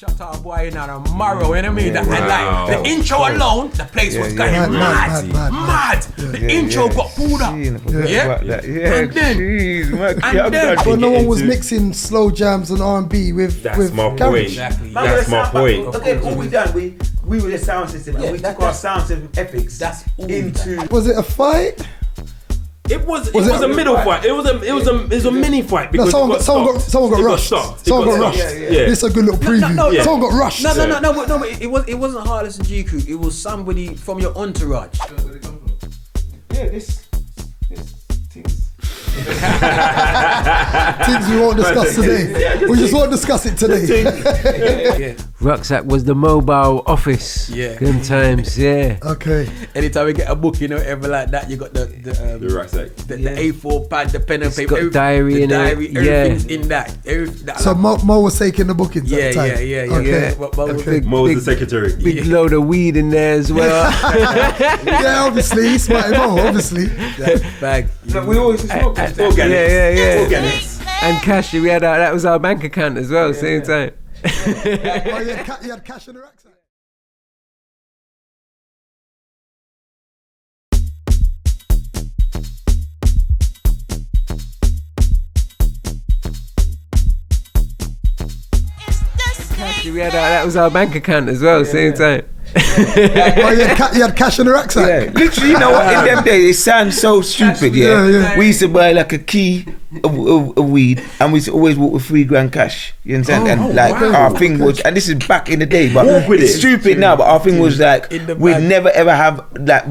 Shut up, boy, in tomorrow, you know what I mean? And like the intro alone, the place was going mad. The intro got pulled up. And then but no one was mixing slow jams and R&B with my garage. point. That's my point. Okay, all we done, we were the sound system, and we took our sound system epics. That's all into. Was it a fight? It was a middle fight. It was a mini fight because someone got rushed. Someone got rushed. This is a good little preview. Someone got rushed. No, but it wasn't Heartless and GCrew. It was somebody from your entourage. Yeah, this things. Things we won't discuss today. We just won't discuss it today. Rucksack was the mobile office. Good times, Okay. Anytime we get a booking or whatever like that, you got the rucksack, the A4 pad, the pen and paper, got diary in it. Everything's in that. So Mo was taking the bookings at the time. Okay. Mo was the secretary. Big load of weed in there as well. Yeah, obviously, Smarty Mo, obviously. Bag. No, we always smoke organics. Yeah. Organics. And cash, we had that was our bank account as well, same time. You had cash in the rucksack. Cash, we had that was our bank account as well, same time. You had cash in the rucksack. Yeah, literally, you know what? In them days, it sounds so stupid. Yeah. We used to buy like a key of weed, and we used to always walk with $3,000 cash. You understand? Our thing was, and this is back in the day, but it's stupid now. But our thing was like, we'd never ever have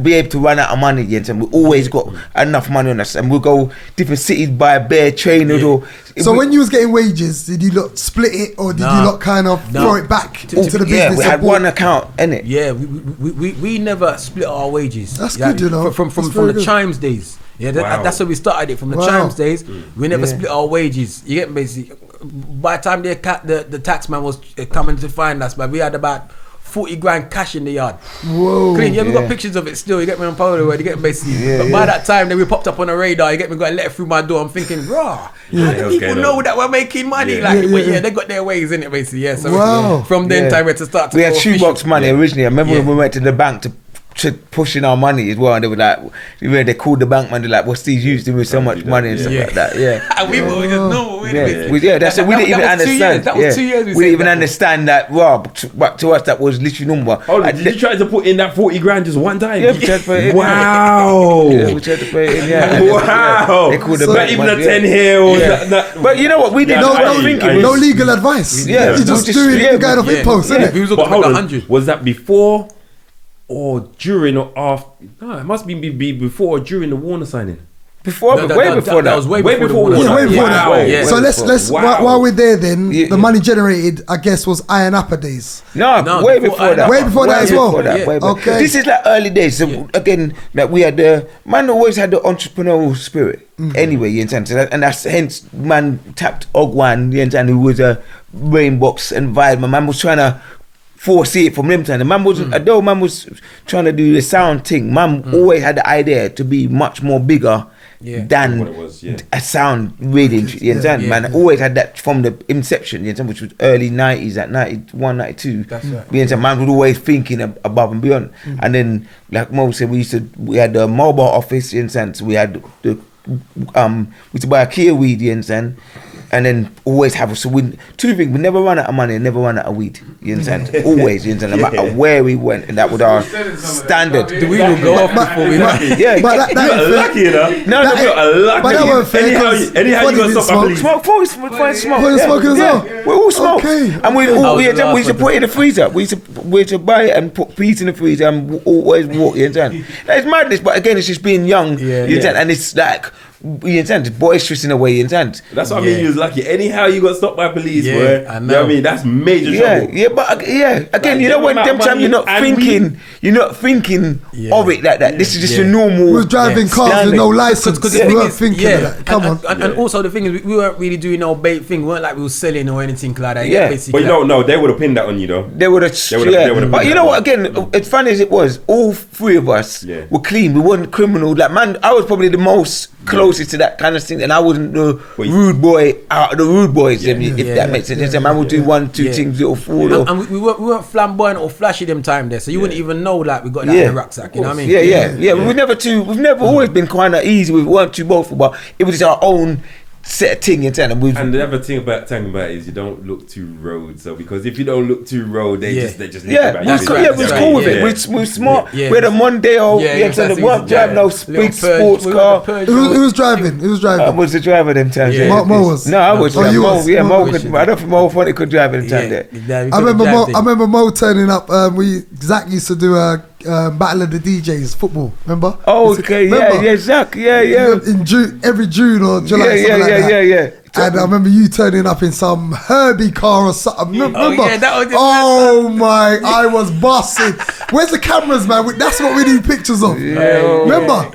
be able to run out of money. You understand? We always got enough money on us, and we'll go different cities, buy a bare trainers or. So when you was getting wages, did you lot split it or did you lot kind of throw it back into the business? Yeah, we had one account, innit? Yeah, we never split our wages. That's good, you know. From the Chimes days. Yeah, that's how we started it. From the Chimes days, we never split our wages. You get basically. By the time the tax man was coming to find us, but we had about $40,000 cash in the yard. Whoa. Clean. Yeah, we got pictures of it still. You get me on Polaroid. You get basically. But by that time, then we popped up on the radar. You get me, got a letter through my door. I'm thinking, raw. How do people know that we're making money? But they got their ways in it, basically. Yeah. So from then time we had to start. We had shoebox money originally. I remember when we went to the bank to push in our money as well, and they were like, they called the bank man, they're like, what's these used to with so much money and stuff like that. And we were just normal. We didn't even understand. That was 2 years. We didn't even understand that. But to us, that was literally normal. Did you try to put in that $40,000 just one time? Yeah, we tried to put it in. Wow. We tried to put it in. Wow. They called the bank even man. a 10 here or but you know what? We didn't. No legal advice. Yeah, you just doing the guy off impulse, isn't it? But hold on, was that before or during or after? No, it must be before or during the Warner signing. Way before that. That was way before that. So let's while we're there then, the money generated, I guess, was Iron Apple days. No, way before that. Way before that as well. Okay. This is like early days. So again, like we had man always had the entrepreneurial spirit. Anyway, you understand? And that's hence man tapped Ogwan, you understand, who was a Rainbox and Vibe. My man was trying to foresee it from them time. The man was, although man was trying to do the sound thing, man always had the idea to be much more bigger than what it was, a sound really. You understand, man? Always had that from the inception, you understand, which was early 90s, at 91, 92. That's right. You understand, man was always thinking above and beyond. And then, like Mo said, we had the mobile office, you understand, so we had the we used to buy a Kia weed, you understand, and then always have two things. We never run out of money, never run out of weed. You understand? Always, you understand? No matter where we went, and that was our standard. The weed will go off before we but that lucky, you know. No, lucky. But that wasn't fair. Anyhow, you got stop my smoke. Smoke. Smoking as well. We all smoke, and we used to put it in the freezer. We used to buy it and put peas in the freezer and always walk. You understand? It's madness, but again, it's just being young. You understand? And it's like, you understand, boisterous in a way, you understand. That's what I mean. You was lucky. Anyhow, you got stopped by police, bro. You know what I mean? That's major trouble. But again, like, you know when them time you're not thinking of it like that. This is just a normal. We were driving cars with no license because we weren't thinking of that. Come on. And also the thing is, we weren't really doing no bait thing. We weren't like we were selling or anything like that. Yeah. But you don't know, they would have pinned that on you though. They would have. But you know what? Again, as funny as it was, all three of us were clean. We weren't criminal. Like, man, I was probably the most closest to that kind of thing, and I wasn't the rude boy out of the rude boys. If that makes sense. Man would do 1, 2 things, little fool. And we weren't flamboyant or flashy them time there, so you wouldn't even know like we got that in the rucksack. You know what I mean? Yeah. We've never always been kind of easy. We weren't too boastful, but it was just our own set of thing. And the other thing about talking about is you don't look too road. So because if you don't look too road, they just we're cool with it. We're smart. We had a Mondeo. We weren't driving no big sports car. Who was driving? I was the driver them times. Mo was. No, I was. You was. Mo could. I don't think Mo Fonte could drive at the time there. I remember Mo turning up. Zach used to do a Battle of the DJs football. Remember? Oh, okay. Yeah, Zach. Yeah. In June, every June or July. Yeah. And I remember you turning up in some Herbie car or something. Remember? I was busted. Where's the cameras, man? That's what we need pictures of. Remember?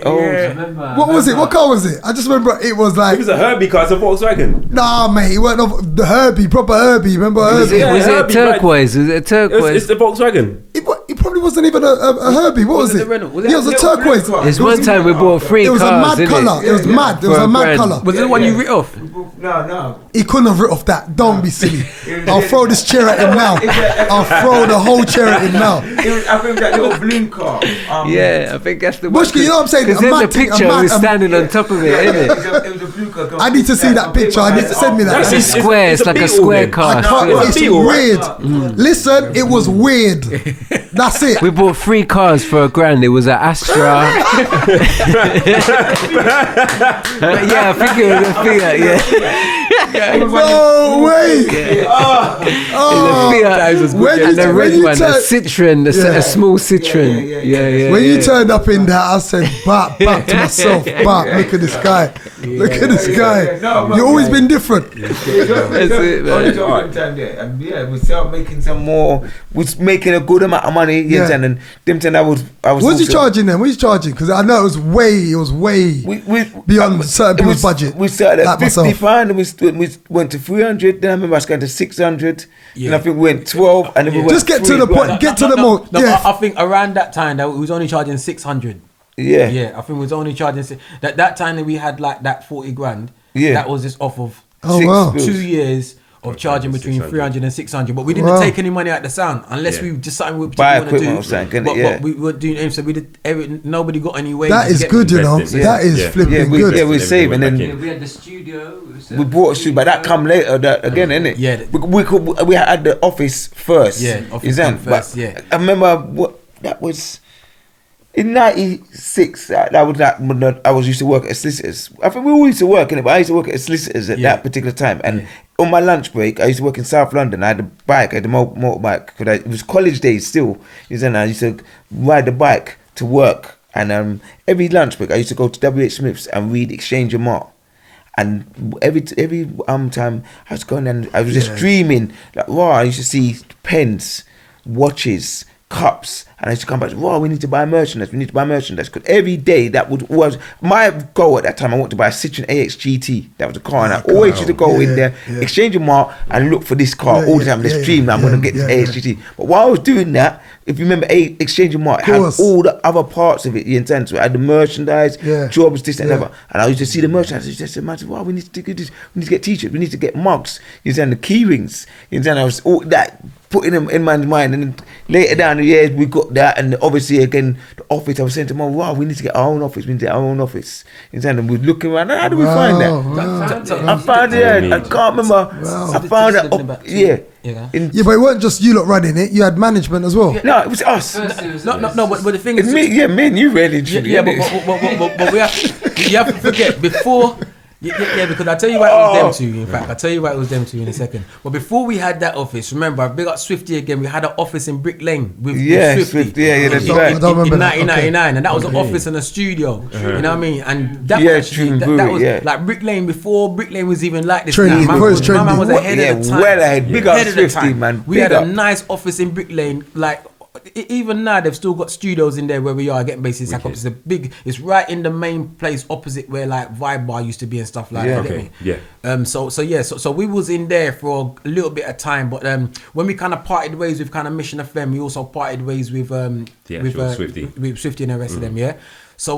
What was it? What car was it? I just remember it was like... It was a Herbie car, it's a Volkswagen. Nah, mate, it wasn't the Herbie, proper Herbie. Remember Herbie? Was it a turquoise? Was it a turquoise? It's the Volkswagen. It probably wasn't even a Herbie. What was it? It was a turquoise. It's one time we bought 3 cars. It was a mad colour. It was mad. It was a mad colour. Was it the one you writ off? No. He couldn't have writ off that. Don't be silly. I'll throw this chair at him now. I'll throw the whole chair at him now. I think that little balloon car. I think that's the one. Bushki, you know what I'm saying? Because there's a picture of standing on top of it, isn't it? It was a blue car. I need to see that picture. I need to send me that. It's square. It's like a square car. It's weird. Listen, it was weird. That's it. We bought 3 cars for $1,000. It was an Astra. I think it was a Fiat. No way. And the red one, a Citroen, a small Citroen. When you turned up in that, I said, back to myself. Look at this guy. Look at this guy. You've always been different. That's it, man. We started making some more. Was making a good amount of money. And them time I was. What was you charging then? What was you charging? Because I know it was way beyond certain people's budget. We started at 55 and we went to 300. Then I remember I was going to 600. And I think we went 12. And then we went just get to the point. Get to the most. I think around that time that we was only charging 600. I think we was only charging that time that we had like that 40 grand. That was just off of 2 years of charging between 300 and 600, but we didn't take any money out the sound unless we just something we buy want to do. Or something, but we were doing aim, so we did. Nobody got any way. That is good, you know. That is flipping good. We saved, and then we had the studio. We bought a studio, but that come later. That again, innit? Yeah. We had the office first. Office first. I remember that was. In '96, I was used to work at solicitors. I think we all used to work in it, but I used to work at solicitors at that particular time. And on my lunch break, I used to work in South London. I had a bike, I had a motorbike. It was college days still. And I used to ride the bike to work. And every lunch break, I used to go to W.H. Smith's and read Exchange and Mart. And every time I was going and I was just dreaming, like, wow, I used to see pens, watches, cups, and I used to come back. Wow, we need to buy merchandise. Because every day that was my goal at that time. I wanted to buy a Citroen AX GT. That was a car, and I always used to go in there, exchange a mark, and look for this car all the time. This dream, I'm gonna get this AX GT. But while I was doing that, if you remember, exchange a mark had all the other parts of it. You understand? So I had the merchandise, jobs, this and that. And I used to see the merchandise. I used to say, man, wow, we need to get this. We need to get t-shirts. We need to get mugs. You understand? The key rings. You understand? I was all that. Putting them in my mind, and then later down the years we got that, and obviously again the office. I was saying to Mom, "Wow, we need to get our own office. We need to get our own office." And we're looking around. How do we find that? I found it. I can't remember. I found that. But it wasn't just you lot running it. You had management as well. No, it was us. No. But the thing is, me and you really. But we you have to forget before. Because I'll tell you why it was them two. In fact, I'll tell you why it was them two in a second. But before we had that office, remember, I big up Swifty again. We had an office in Brick Lane with Swifty. That's right. I don't remember in 1999, and that was an office and a studio. You know what I mean? And that was actually that was like Brick Lane before Brick Lane was even like this. My man was ahead of the time. Well ahead. Big up Swifty, man. We had a nice office in Brick Lane, like even now they've still got studios in there where we are getting basically it's a big. It's right in the main place opposite where like Vibe Bar used to be and stuff like that. Okay. Yeah. So we was in there for a little bit of time, but when we kind of parted ways with kind of Mission FM, we also parted ways with Swifty. with Swifty and the rest of them. Yeah. So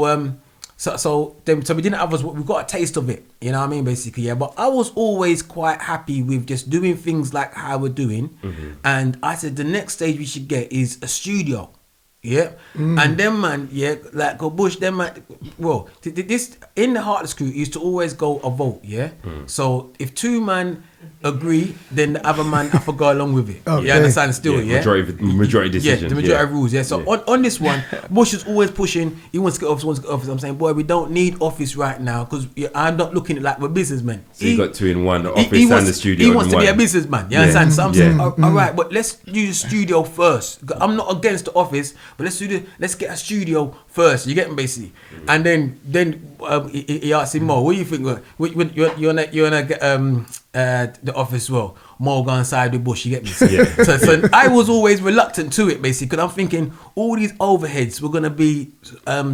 we didn't have we got a taste of it, you know what I mean, basically, yeah. But I was always quite happy with just doing things like how we're doing, and I said the next stage we should get is a studio, yeah. And then man, yeah, like go Bush, then man, well, this in the Heartless Crew used to always go a vote, yeah. So if 2 man agree, then the other man have to go along with it. Okay. You understand? Still, yeah. Majority decision. Yeah, the majority rules. Yeah. So on this one, Bush is always pushing. He wants to get office. I'm saying, boy, we don't need office right now because I'm not looking at like we're businessmen. So you got 2 in 1, the office and the studio. He wants to be a businessman. You understand? So I'm saying, all right, but let's do the studio first. I'm not against the office, but let's get a studio first. You get me, basically. And then he asked him more. What do you think? You're gonna get the office, well, Mo go inside the Bush, you get me? So I was always reluctant to it, basically, because I'm thinking all these overheads we're gonna be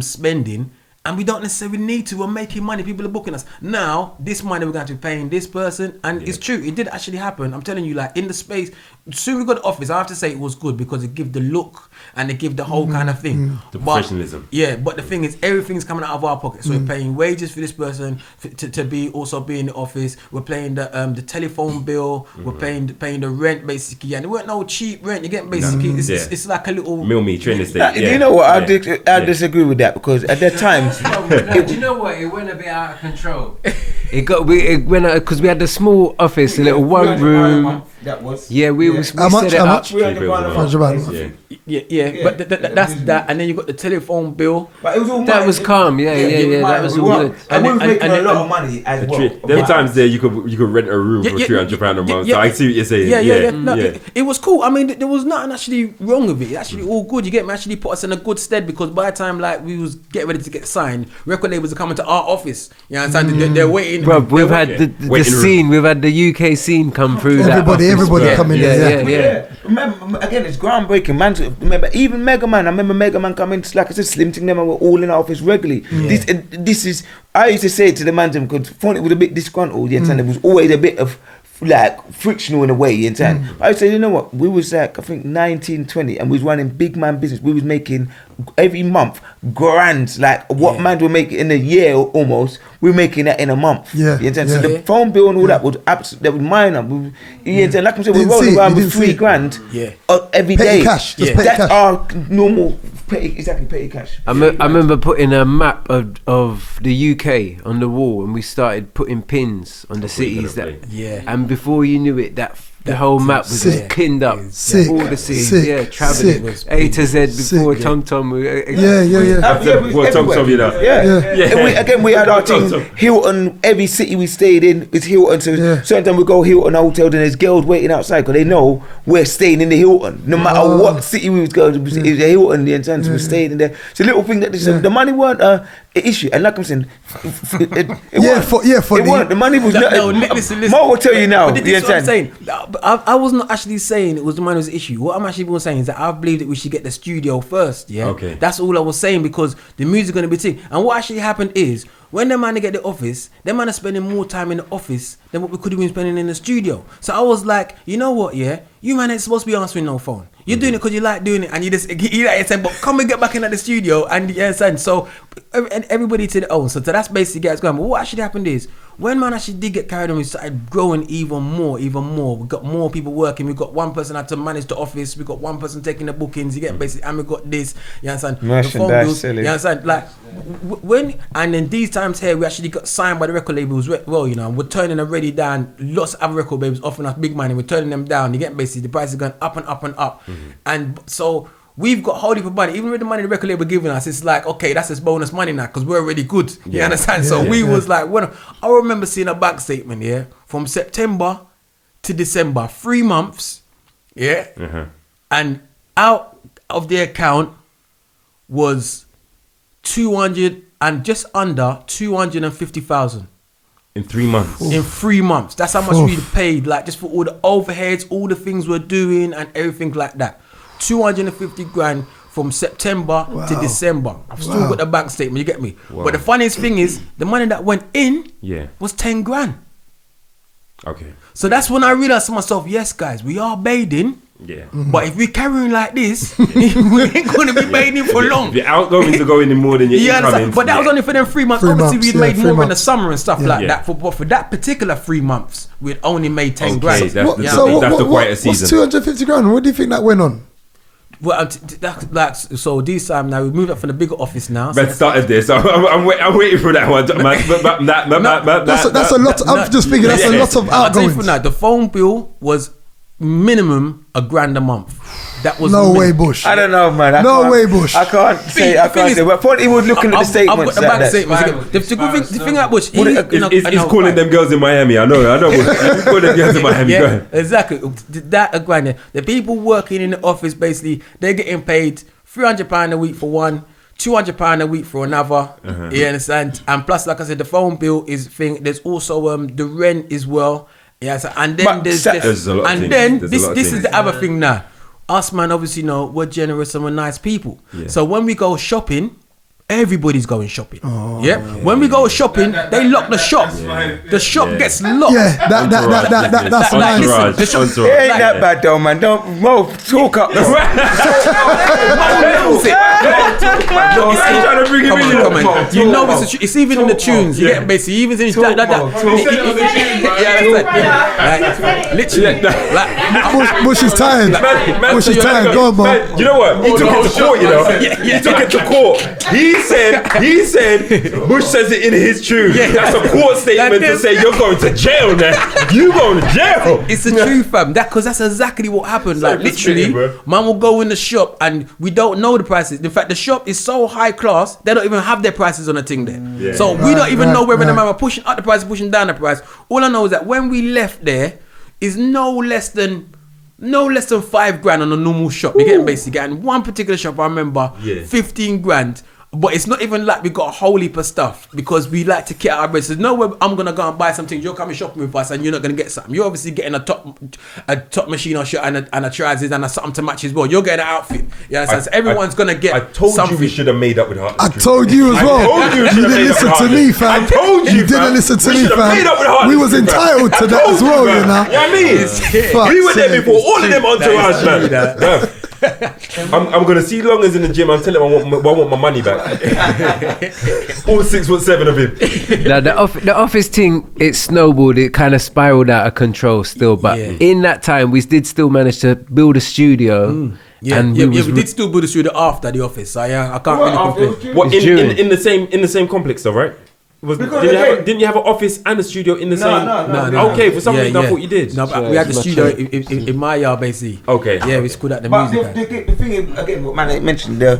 spending, and we don't necessarily need to. We're making money. People are booking us. Now, this money we're going to be paying this person. And it's true. It did actually happen. I'm telling you, like, in the space, as soon as we got the office, I have to say it was good because it gave the look and it gave the whole kind of thing. The professionalism. But the thing is, everything's coming out of our pocket. So we're paying wages for this person to be in the office. We're paying the telephone bill. We're paying the rent, basically. And there weren't no cheap rent. You get basically, it's like a little... Mill me, train estate. You know what? I disagree with that because at that time... Do you know what? It went a bit out of control. It went out because we had a small office, a little one room. That was. Yeah, we how set it up. £100. Yeah. But that's that, and then you got the telephone bill. But it was all that was calm. Yeah. That was all good. And we were making a lot of money as well. Them times there, you could rent a room for £300 a month. So I see what you're saying. No, it was cool. I mean, there was nothing actually wrong with it. It's actually all good. You get me? Actually put us in a good stead because by the time like we was getting ready to get signed, record labels are coming to our office. You know what I'm saying? They're waiting. Bro, we've had the scene. We've had the UK scene come through. Everybody coming in. Yeah. Remember, again, it's groundbreaking, man. Remember, even Mega Man. I remember Mega Man coming. Like I said, Slim Thing, them were all in our office regularly. This is. I used to say it to the man, because phone it was a bit disgruntled. You understand? There was always a bit of like frictional in a way. You understand? I would say, you know what? We was like, I think 19, 20, and we was running big man business. We was making every month grand, like what man were making in a year almost. We're making that in a month. You understand? So the phone bill and all that was absolutely, that was minor. You understand? Like I said, we're rolling around with $3,000 every day. Petty cash. That's our normal petty cash. I remember putting a map of the UK on the wall, and we started putting pins on the cities and before you knew it, the whole map was just pinned up. All the cities, traveling A to Z before Tom Tom. Before Tom Tom, you know. We had our team. Hilton, every city we stayed in is Hilton. So certain time we go Hilton hotel, then there's girls waiting outside because they know we're staying in the Hilton. No matter what city we was going, it was a Hilton. The intent we stayed in there. It's a little thing that the money weren't an issue. And like I'm saying, it weren't. The money was not. Mo will tell you now. But this is what I'm saying. I was not actually saying it was the money was the issue. What I'm actually saying is that I believe that we should get the studio first. Yeah. Okay. That's all I was saying because the music's gonna be thing. And what actually happened is when the man get the office, them man are spending more time in the office than what we could have been spending in the studio. So I was like, you know what? Yeah, you man ain't supposed to be answering no phone. You're doing it because you like doing it, and you like saying, but come and get back in at the studio, and so everybody to their own. So that's basically what's going on. But what actually happened is when man actually did get carried on, we started growing even more. We got more people working. We got one person had to manage the office. We got one person taking the bookings. You get basically, and we got this. You understand? The phone bills. You understand? Like when and then these times here, we actually got signed by the record labels. Well, you know, we're turning already down. Lots of other record labels offering us big money. We're turning them down. You get basically the price is going up and up and up. And so we've got whole heap of money. Even with the money the record label giving us, it's like, okay, that's just bonus money now because we're already good. You understand? So we was like, I remember seeing a bank statement, from September to December, 3 months, and out of the account was 200 and just under 250,000. In 3 months. In 3 months. That's how much we paid, like just for all the overheads, all the things we're doing and everything like that. 250 grand from September to December. I've still got the bank statement, you get me? But the funniest thing is, the money that went in was 10 grand. Okay. So that's when I realized to myself, yes, guys, we are bathing. Yeah. But if we're carrying like this, we ain't going to be bathing for long. The outgoings are going in more than your incoming. But that was only for them 3 months. Obviously, we'd made more in the summer and stuff like that. But for that particular 3 months, we'd only made 10 grand. That's the quietest season. What's 250 grand? What do you think that went on? Well, so this time now we moved up from the bigger office now. But started this. So I'm waiting for that one. That's a lot. I'm just thinking that's a lot of outgoings. I'll tell you from now, the phone bill was minimum $1,000 a month. That was no way, Bush. I don't know, man. No way, Bush. I can't say. But I thought he was looking at the statements. I've got the bank statements. The thing that Bush, he's calling them girls in Miami. I know. He's calling them girls in Miami. Go ahead. Exactly. That grind. The people working in the office, basically, they're getting paid £300 a week for one, £200 a week for another. You understand? And plus, like I said, the phone bill is thing. There's also the rent as well. Yeah. So, and then this is the other thing now. Us, man, obviously, we're generous and we're nice people. Yeah. So when we go shopping, everybody's going shopping. When we go shopping, they lock the shop. The shop gets locked. Yeah, that's nice. It ain't that bad though, man. Don't talk up. Come on. You know it's even in the tunes. You get basically even in literally. Bush is tired. Bush is tired. Go on, man. You know what? He took it to court. He took it to court. He said, Bush says it in his tune. That's a court statement to say you're going to jail now. You going to jail. It's the truth, fam. Because that's exactly what happened. Like literally, man will go in the shop and we don't know the prices. In fact, the shop is so high class, they don't even have their prices on the thing there. Yeah. So we don't even know whether the man are pushing up the price, pushing down the price. All I know is that when we left there, is no less than $5 grand on a normal shop. You get basically. And one particular shop I remember, 15 grand. But it's not even like we got a whole heap of stuff because we like to get our bread. So no way I'm gonna go and buy something. You're coming shopping with us and you're not gonna get something. You're obviously getting a top machine or shirt and a trousers and something to match as well. You're getting an outfit. Yeah, so everyone's gonna get. I told something. You we should have made up with her. I told you as well. You didn't listen to me, fam. I told you. You didn't listen to me, fam. We was entitled to that as well, you know. Yeah, I mean, we were there before all of them entourage, man. I'm gonna see Longers in the gym. I'm telling him I want my money back. All 6'7" of him. Now the office thing, it snowballed. It kind of spiraled out of control still. But in that time, we did still manage to build a studio. And we did still build a studio after the office. So I can't really complain. What in the same complex though, right? Didn't you have an office and a studio in the same? No. Okay, for some reason I thought you did. No, but we had the studio in my yard basically. Okay. Yeah, we schooled at the but music. the thing is, again, what man mentioned, the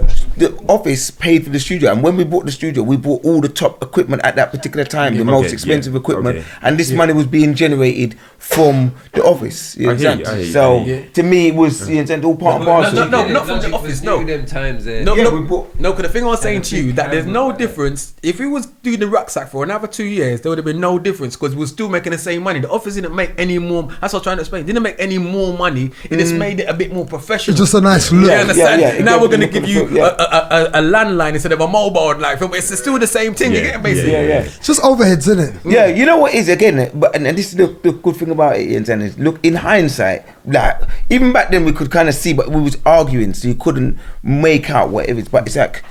office paid for the studio, and when we bought the studio, we bought all the top equipment at that particular time, the most expensive equipment, and this money was being generated from the office. You understand? So to me, it was all part and parcel. No, not from the office. No. Them times there. No. Because the thing I was saying to you that there's no difference if we was doing the rucksack for another 2 years, there would have been no difference because we're still making the same money. The office didn't make any more. That's what I'm trying to explain. Didn't make any more money. It just made it a bit more professional. It's just a nice look. You understand? Now we're going to give you a landline instead of a mobile. Like, it's still the same thing. You get basically. It's just overheads, isn't it? Yeah, you know what is again, but and this is the good thing about it, is look, in hindsight, like even back then we could kind of see, but we was arguing, so you couldn't make out what it is. But it's like,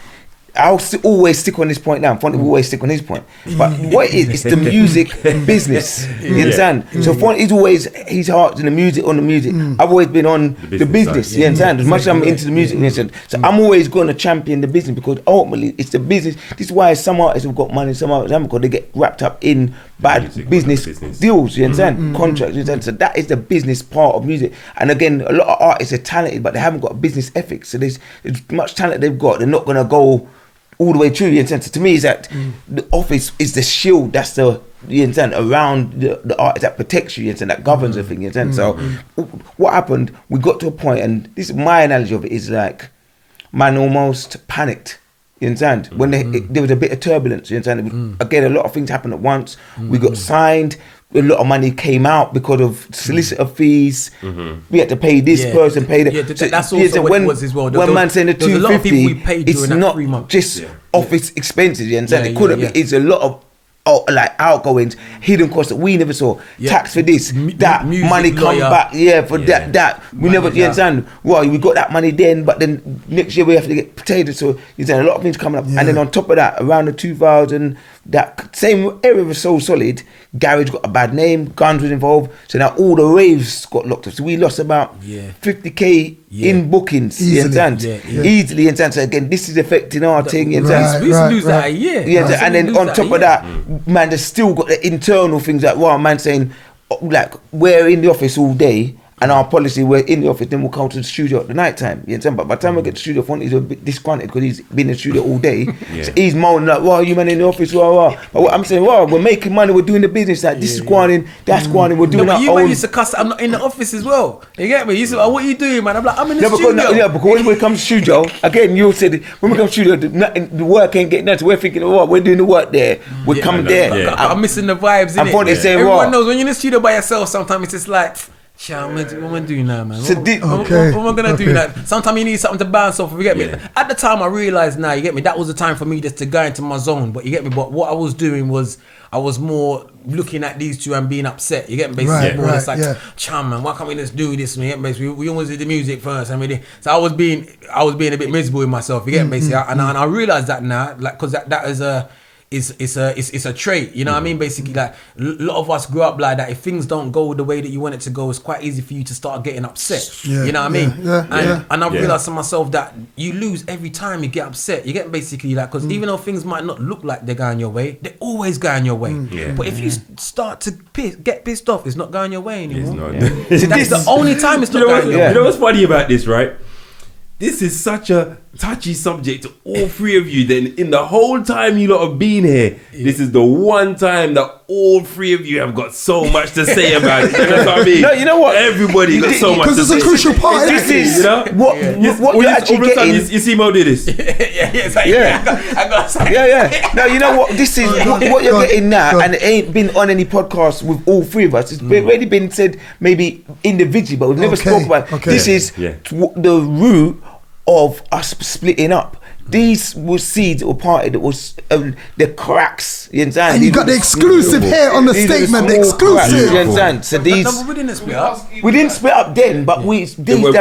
I'll always stick on this point now. Fonty will always stick on his point. But what it is, it's the music business. You understand? So Fonty's always, his heart's in the music, on the music. I've always been on the business. You understand? As much as I'm into the music, you understand? So I'm always going to champion the business because ultimately it's the business. This is why some artists have got money, some artists haven't, because they get wrapped up in bad business deals. You understand? Contracts. You understand? So that is the business part of music. And again, a lot of artists are talented, but they haven't got a business ethic. So there's much talent they've got. They're not going to go all the way through. You understand? So to me, is that the office is the shield that's you understand, around the artist that protects you, understand, that governs the thing. You understand? So what happened? We got to a point, and this is my analogy of it, is like man almost panicked. You understand? When there was a bit of turbulence. You understand? Again, a lot of things happened at once. We got signed. a lot of money came out because of solicitor fees. We had to pay this person, pay that. Yeah, that's also what it was as well. When man saying the 250, it's not 3 months. just office expenses. You understand? It could be. It's a lot of like outgoings, hidden costs that we never saw. Tax for this, that music, money come back. For that. We never. You understand? Well, we got that money then, but then next year we have to get potatoes. So you understand? A lot of things coming up, and then on top of that, around the 2000. That same area was so solid. Garage got a bad name. Guns was involved. So now all the raves got locked up. So we lost about 50k in bookings. Easily. So again, this is affecting our thing. We used to lose that a year. And then on top of that, man, there's still got the internal things like, man saying, like, we're in the office all day. And our policy, we're in the office, then we'll come to the studio at the night time. You understand? But by the time we get to the studio, Fonty's a bit disgruntled because he's been in the studio all day. So he's moaning like, "Why are you man in the office?" But I'm saying, we're making money, we're doing the business. Like this is going, that's going, we're doing our own. You used to cuss. I'm not in the office as well. You get me? You said, "What are you doing, man?" I'm like, "I'm in the studio." Because when we come to the studio, again, you said when we come to the studio, the work ain't getting done. So we're thinking, we're doing the work there. We're coming there. I'm missing the vibes. And Fonty saying, everyone knows when you're in the studio by yourself. Sometimes it's just like. What am I doing now, man? What am I gonna do now? Sometimes you need something to bounce off. You get me? At the time, I realized now. You get me? That was the time for me just to go into my zone. But you get me? But what I was doing was I was more looking at these two and being upset. You get me? Basically, it's like, "Cham, man, why can't we just do this?" We always did the music first, so I was being a bit miserable with myself. You get me? And I realized that now, like, because that is a. It's a trait, you know what I mean? Basically, like, a lot of us grew up like that. If things don't go the way that you want it to go, it's quite easy for you to start getting upset. You know what I mean? And I realized to myself that you lose every time you get upset. You get basically like, because even though things might not look like they're going your way, they're always going your way. But if you start to get pissed off, it's not going your way anymore. That's the only time it's not going your way. You know what's funny about this, right? This is such a touchy subject to all three of you. Then in the whole time you lot have been here, this is the one time that all three of you have got so much to say about it. You know what I mean? No, you know what? Everybody got so much to say. Because it's a crucial part. This is, you know, what you're actually getting. You see Mo do this? I got something. No, you know what? This is what you're getting now, and it ain't been on any podcast with all three of us. It's already been said maybe individually, but we've never spoke about it. This is the root of us splitting up. These were seeds or party that was the cracks. You understand? And you got the exclusive here on the statement. The exclusive. You understand? So these. We didn't split up. We didn't split up then, but we. These it was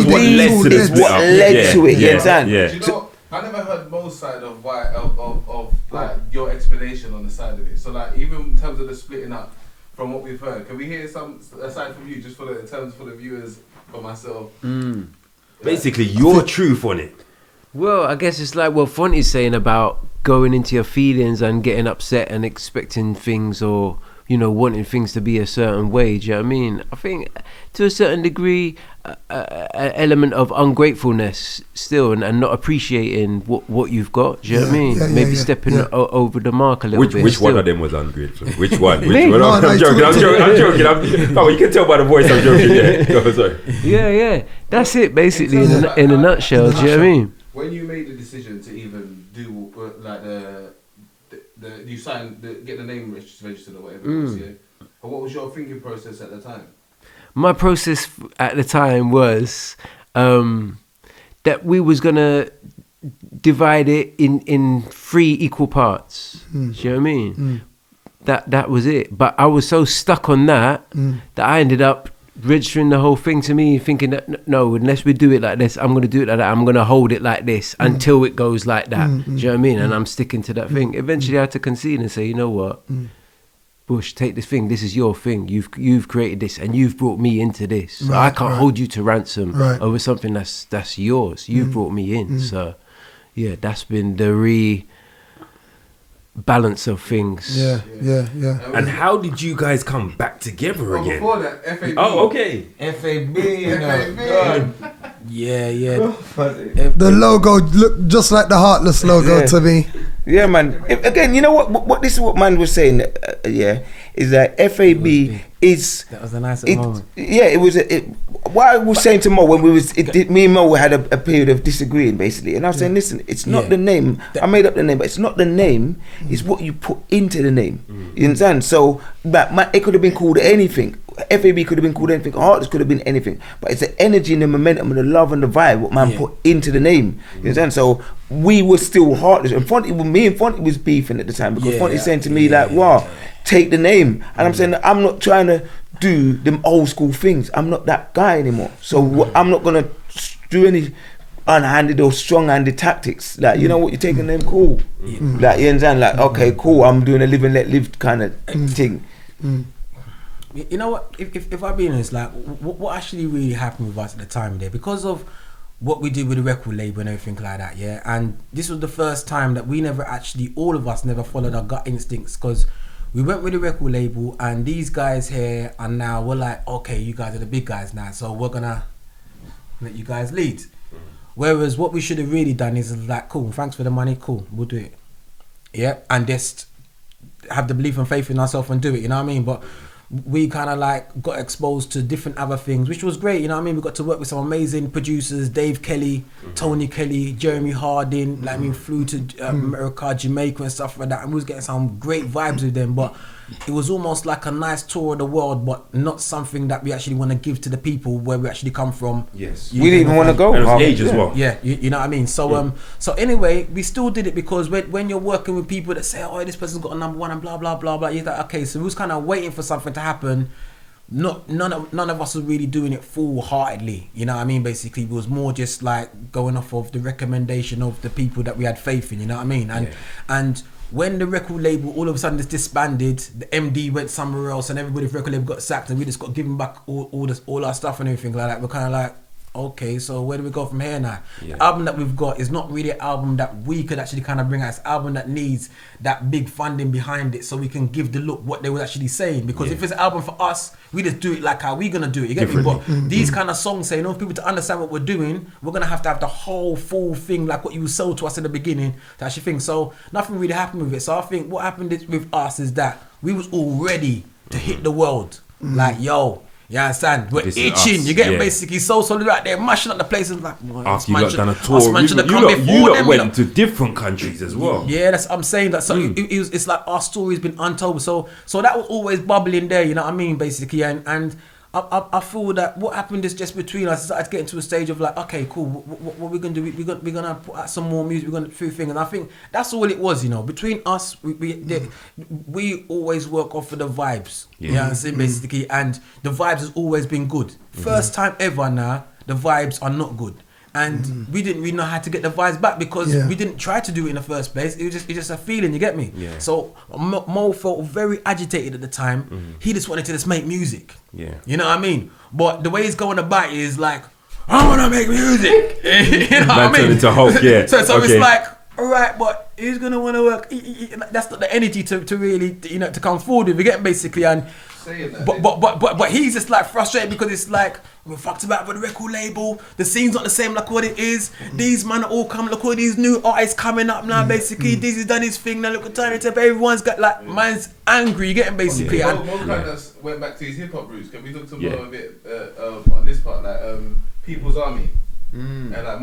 what led to the split up. Led to it. You understand? Do you know? I never heard Mo's side of why of like your explanation on the side of it. So like even in terms of the splitting up, from what we've heard, can we hear some aside from you, just in terms for the viewers, for myself? Basically, your truth on it. Well, I guess it's like what Fonty's saying about going into your feelings and getting upset and expecting things, or, you know, wanting things to be a certain way. Do you know what I mean? I think to a certain degree, an element of ungratefulness still, and not appreciating what you've got. Do you know what I mean? Maybe stepping over the mark a little bit. Which one of them was ungrateful? Which one? I'm joking. You can tell by the voice I'm joking. Go, sorry. Yeah. That's it, basically, in a nutshell. Do you know what I mean? When you made the decision to even do like you signed, get the name registered or whatever it was, what was your thinking process at the time? My process at the time was that we was gonna divide it in 3 equal parts. Do you know what I mean? That was it. But I was so stuck on that that I ended up registering the whole thing to me, thinking that no, unless we do it like this, I'm going to do it like that. I'm going to hold it like this until it goes like that. Do you know what I mean? And I'm sticking to that thing. Eventually I had to concede and say, you know what, Bush, take this thing. This is your thing. You've created this and you've brought me into this. So I can't hold you to ransom over something that's yours. You've brought me in. So yeah, that's been the balance of things. Yeah. And how did you guys come back together again? Before that, FAB. Oh, okay. FAB, you know. Yeah. The logo looked just like the Heartless logo to me. Yeah, man. Again, you know what? This is what man was saying. Is that FAB is. That was a nice moment. Yeah, it was. What I was saying to Mo when me and Mo had a period of disagreeing, basically, and I was saying, listen, it's not the name. I made up the name, but it's not the name. It's what you put into the name. You understand? So, it could have been called anything. FAB could have been called anything. Heartless could have been anything. But it's the energy and the momentum and the love and the vibe what man put into the name. You understand? So we were still Heartless. And me and Fonty was beefing at the time because Fonty's saying to me like, "Wow, take the name." And I'm saying I'm not trying to do them old school things. I'm not that guy anymore. So I'm not gonna do any unhanded or strong-handed tactics. Like, you know what, you're taking them, cool. Like, you understand? Like, okay, cool. I'm doing a live and let live kind of thing. You know what? If I'm being honest, like what actually really happened with us at the time there, because of what we did with the record label and everything like that, yeah. And this was the first time that we never actually, all of us never followed our gut instincts, because we went with the record label, and these guys here are now, we're like, okay, you guys are the big guys now, so we're gonna let you guys lead. Whereas what we should have really done is like, cool, thanks for the money, cool, we'll do it. Yeah, and just have the belief and faith in ourselves and do it, you know what I mean? But we kind of like got exposed to different other things, which was great, you know what I mean? We got to work with some amazing producers, Dave Kelly, Tony Kelly, Jeremy Hardin, like we flew to America, Jamaica and stuff like that, and we was getting some great vibes with them. But it was almost like a nice tour of the world, but not something that we actually want to give to the people where we actually come from. Yes, we didn't even want to go. And it was age as well. Yeah, you know what I mean. So so anyway, we still did it because when you're working with people that say, oh, this person's got a number one and blah blah blah blah, you're like, okay, so we was kind of waiting for something to happen. None of us was really doing it full-heartedly, you know what I mean? Basically, it was more just like going off of the recommendation of the people that we had faith in, you know what I mean? And when the record label all of a sudden is disbanded, the MD went somewhere else, and everybody's record label got sacked, and we just got given back all our stuff and everything like that. We're kind of like, okay, so where do we go from here now? The album that we've got is not really an album that we could actually kind of bring out. It's an album that needs that big funding behind it so we can give the look what they were actually saying. Because if it's an album for us, we just do it like how we gonna do it, you get me? But these kind of songs say, in order for people to understand what we're doing, we're gonna have to have the whole full thing, like what you sold to us in the beginning, to actually think. So nothing really happened with it. So I think what happened with us is that we was all ready to hit the world. Like, yo, you understand? We're itching. You get basically so solid out there, mashing up the places like. Well, after you got done a tour, you went to different countries as well. Yeah, that's I'm saying that. So it's like our story's been untold. So that was always bubbling there. You know what I mean? Basically, and I feel that what happened is just between us. I started getting to a stage of like, okay, cool. What we're gonna do? We're gonna put out some more music. We're gonna do things, and I think that's all it was. You know, between us, we always work off of the vibes. Yeah, you know what I'm saying, basically, and the vibes has always been good. First time ever now, the vibes are not good. And we didn't really know how to get the vibes back because we didn't try to do it in the first place. It was just a feeling, you get me? Yeah. So Mo felt very agitated at the time. He just wanted to just make music. Yeah. You know what I mean? But the way he's going about it is like, I want to make music. You know what I mean? Into Hulk, yeah. So it's like, all right, but who's going to want to work? That's not the energy to really, you know, to come forward with, you get basically. And but he's just like frustrated because it's like, we're fucked about with the record label. The scene's not the same like what it is. These man are all coming. Look all these new artists coming up now. Basically, this has done his thing. Now look at Tiny Tip. Everyone's got like, man's angry. You get him basically. Mo kind of went back to his hip hop roots. Can we look to Mo a bit on this part, like People's Army? And like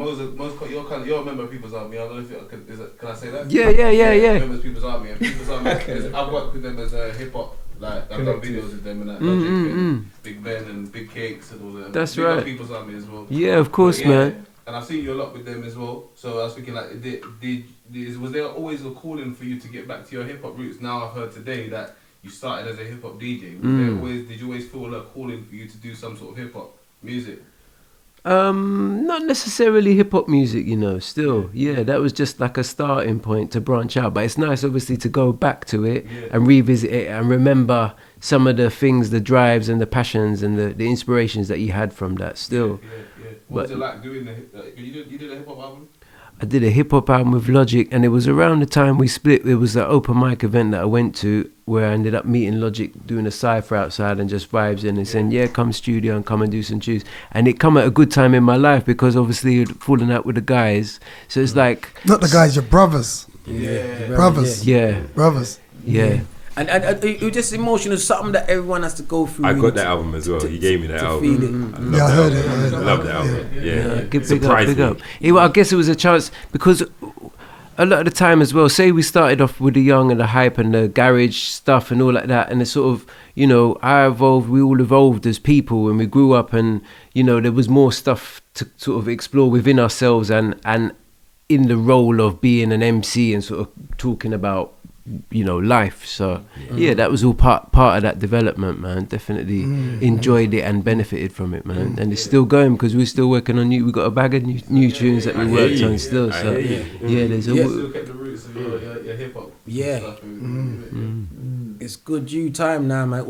you're a member of People's Army. I don't know if can I say that? Yeah. Members of People's Army. And People's Army. I've worked with them as a hip hop. Like I've done videos with them and that and Big Ben and Big Cakes and all that. That's right. People's Army as well. Yeah, of course, man. And I've seen you a lot with them as well. So I was thinking, like, was there always a calling for you to get back to your hip hop roots? Now I've heard today that you started as a hip hop DJ. Did you always feel a calling for you to do some sort of hip hop music? Not necessarily hip hop music, you know, still. Yeah, that was just like a starting point to branch out. But it's nice obviously to go back to it and revisit it and remember some of the things, the drives and the passions and the inspirations that you had from that still. What was it like doing you did a hip hop album? I did a hip hop album with Logic, and it was around the time we split. It was an open mic event that I went to where I ended up meeting Logic, doing a cypher outside and just vibes in and saying, come studio and come and do some tunes. And it come at a good time in my life because obviously you'd fallen out with the guys. So it's like... Not the guys, your brothers. Brothers. Yeah. Brothers. Yeah. And it was just emotional, something that everyone has to go through. I got that album as well. He gave me that album. I heard it. I love that album. Yeah. Big up. I guess it was a chance because a lot of the time as well, say we started off with the young and the hype and the garage stuff and all like that, and it's sort of, we all evolved as people and we grew up, and there was more stuff to sort of explore within ourselves and in the role of being an MC and sort of talking about life. So that was all part of that development, man. Definitely enjoyed it and benefited from it, man. And it's still going because we're still working on we got a bag of new tunes that we worked on still. So there's still kept the roots of your hip hop. It's good due time now, man.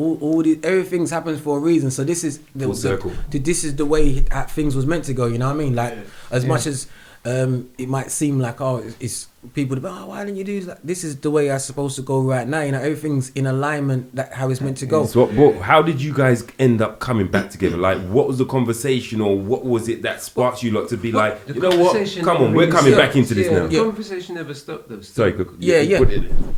Everything's happens for a reason. So this is this is the way things was meant to go. You know what I mean? Like as much as it might seem like it's people why didn't you do that? This is the way it's supposed to go right now. Everything's in alignment that how it's meant to go. So how did you guys end up coming back together? Like what was the conversation, or what was it that sparked you lot to be like, you know what, come on, we're coming back into this now? The conversation never stopped though. Sorry, put it in.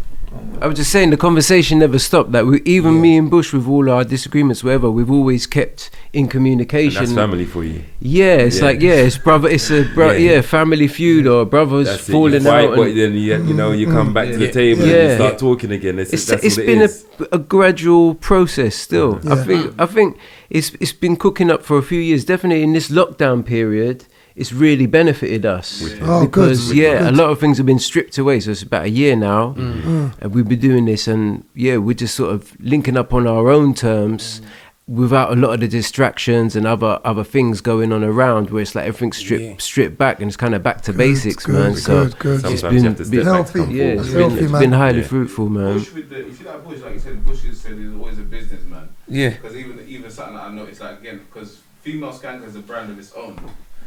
I was just saying the conversation never stopped. That me and Bush, with all our disagreements, whatever, we've always kept in communication. And that's family for you. Yeah, it's it's brother. It's a family feud or brothers falling out. But then you come back to the table and you start talking again. It's been a gradual process still. I think it's been cooking up for a few years. Definitely in this lockdown period, it's really benefited us because a lot of things have been stripped away. So it's about a year now, and we've been doing this, and we're just sort of linking up on our own terms without a lot of the distractions and other things going on around, where it's like everything's stripped back and it's kind of back to basics, man. So it's been healthy. It's been highly fruitful, man. Bush you see that Bush, like you said, Bush said he's always a businessman. Yeah. Because even something that I noticed, like again, because Female Skanker is a brand of its own.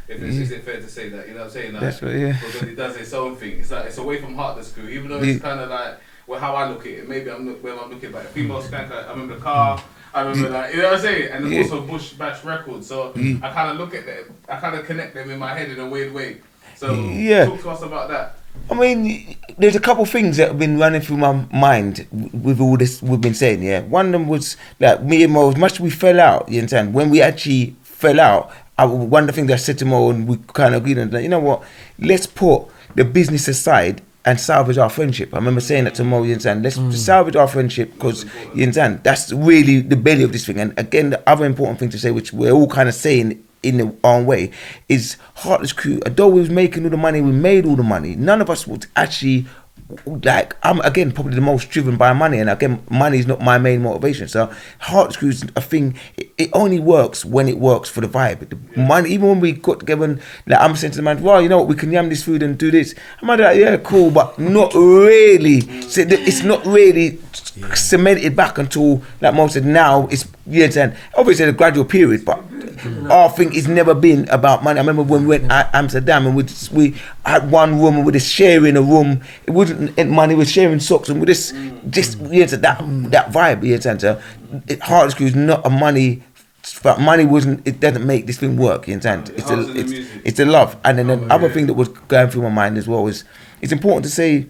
Is it fair to say that? You know what I'm saying? Like, that's right, because it does its own thing. It's like it's away from Heartless Crew, even though it's kind of like how I look at it. Maybe I'm looking at Female Skanker. I remember the car. I remember that. You know what I'm saying? And there's also Bush Bash Records. So I kind of look at them. I kind of connect them in my head in a weird way. So talk to us about that. I mean, there's a couple of things that have been running through my mind with all this we've been saying. Yeah, one of them was that me and Mo, as much as we fell out, you understand? When we actually fell out, one of the things that I said to Mo, and we kind of agreed on that, you know what, let's put the business aside and salvage our friendship. I remember saying that to Mo, you understand, let's salvage our friendship, because, you understand, that's really the belly of this thing. And again, the other important thing to say, which we're all kind of saying in the own way, is Heartless Crew, although we was making all the money, we made all the money, none of us would actually, like, I'm again probably the most driven by money, and again, money is not my main motivation. So Heartless Crew is a thing, it only works when it works for the vibe. The money, even when we got together and like, I'm saying to the man, well, you know what, we can yam this food and do this, I'm like, yeah, cool, but not really. So it's not really cemented back until, like Mo said, now it's, you understand, obviously a gradual period, but our thing has never been about money. I remember when we went to Amsterdam and we had one room and we were just sharing a room. It wasn't money, we were sharing socks and we just you know, that vibe. You know, so Heartless Crew is not a money. But money it doesn't make this thing work. You understand? It's the love. And then the other thing that was going through my mind as well is it's important to say.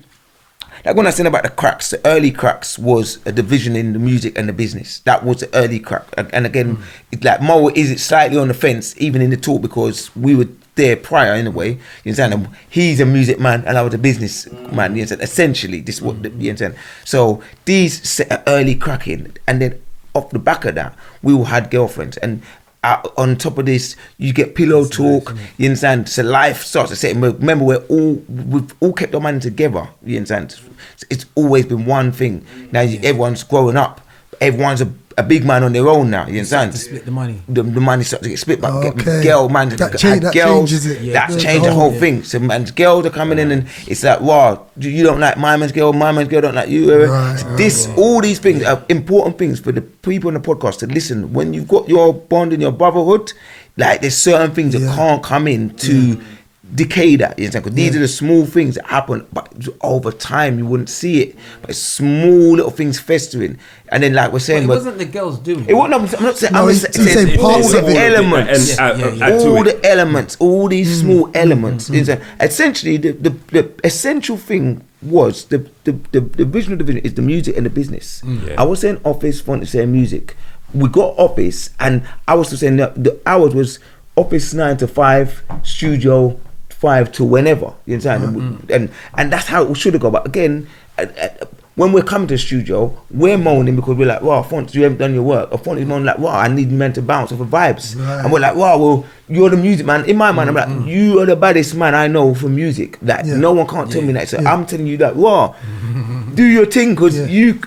Like when I said about the cracks, the early cracks was a division in the music and the business. That was the early crack. And again, like Mo is it slightly on the fence, even in the talk, because we were there prior in a way. You understand? And he's a music man and I was a business man. You understand? Essentially, this is what you understand. So these set an early cracking, and then off the back of that, we all had girlfriends. And on top of this, you get pillow talk, you understand? So life starts to set. Remember, we've all kept our money together, you understand? It's always been one thing. Now everyone's growing up. Everyone's a big man on their own now, you understand? To split the money. The money starts to get split, but girl, man, that changes it. That changed the whole thing. So man's girls are coming in and it's like, wow, you don't like my man's girl don't like you. All these things are important things for the people on the podcast to listen. When you've got your bond and your brotherhood, like there's certain things that can't come in to decay that, you understand? Because these are the small things that happen, but over time you wouldn't see it. But it's small little things festering, and then like we're saying, it wasn't the girls doing it. I'm not saying. I'm saying parts of it. Elements, all the elements, all these small elements. Essentially, the essential thing was the original division is the music and the business. I was saying office, Fonty saying music. We got office, and I was saying that the hours was office 9 to 5, studio 5 to whenever. You understand? And that's how it should have gone. But again, when we're coming to the studio, we're moaning because we're like, wow, Fonty, you haven't done your work. Or Fonty's moaning like, wow, I need men to bounce off of vibes. Right. And we're like, wow, well, you're the music man. In my mind, I'm like, you are the baddest man I know from music. Like, no one can't tell me that. So I'm telling you that, wow, do your thing, because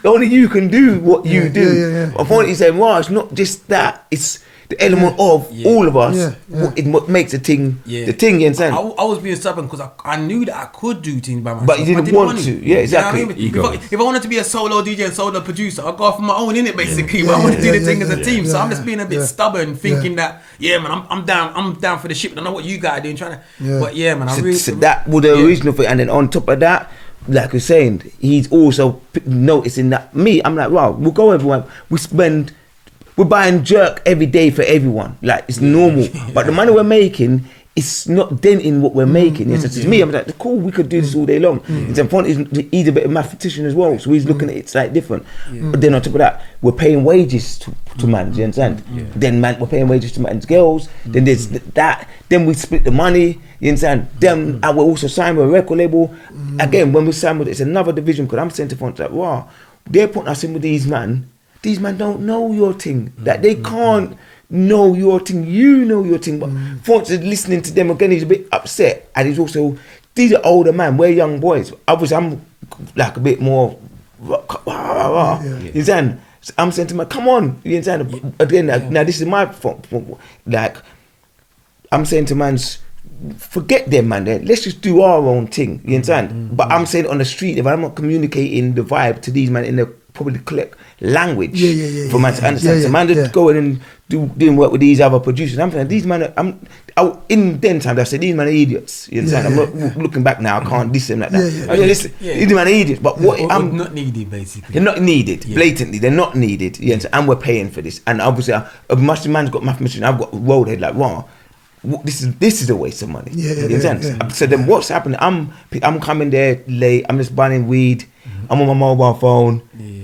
only you can do what you do. Or Fonty saying, wow, it's not just that, it's the element of all of us. What makes the thing the thing, you understand? I was being stubborn because I knew that I could do things by myself, but you didn't want to. Yeah, exactly. You know what I mean? If I wanted to be a solo DJ and solo producer, I'd go off on my own, innit, basically. But I want to do the thing as a team. So I'm just being a bit stubborn, thinking that, man, I'm down for the ship. I don't know what you guys are doing, trying to. But man, I really. So that was the original thing, and then on top of that, like you're saying, he's also noticing that I'm like, wow, we'll go everyone. We're buying jerk every day for everyone. Like, it's normal. But the money we're making, it's not denting what we're making. So to me, I'm like, cool, we could do this all day long. It's important. He's a bit of a mathematician as well, so he's looking at it slightly different. But then on top of that, we're paying wages to man, you understand? Then we're paying wages to man's girls. Then there's that. Then we split the money, you understand? Then we're also signed with a record label. Again, when we sign with it, it's another division, because I'm saying to Fonty, like, wow, they're putting us in with these man. These men don't know your thing. That they can't know your thing. You know your thing. But Fonty's listening to them again, he's a bit upset. And he's also, these are older men, we're young boys. Obviously, I'm like a bit more, you understand? So I'm saying to him, come on, you understand? Again, now this is my fault. Like, I'm saying to man's, forget them, man. Let's just do our own thing, you understand? But I'm saying on the street, if I'm not communicating the vibe to these men in the probably collect language for man to understand. So man just going and doing work with these other producers. I'm saying these men in then times I said these men are idiots. You understand? I'm not looking back now, I can't diss them like that. Listen, these men are idiots. But I'm not needed, basically. They're not needed, blatantly, they're not needed. You understand? And we're paying for this. And obviously man's got mathematician, I've got roadhead like, wow, this is a waste of money. You understand? So then what's happening? I'm coming there late, I'm just buying weed, I'm on my mobile phone,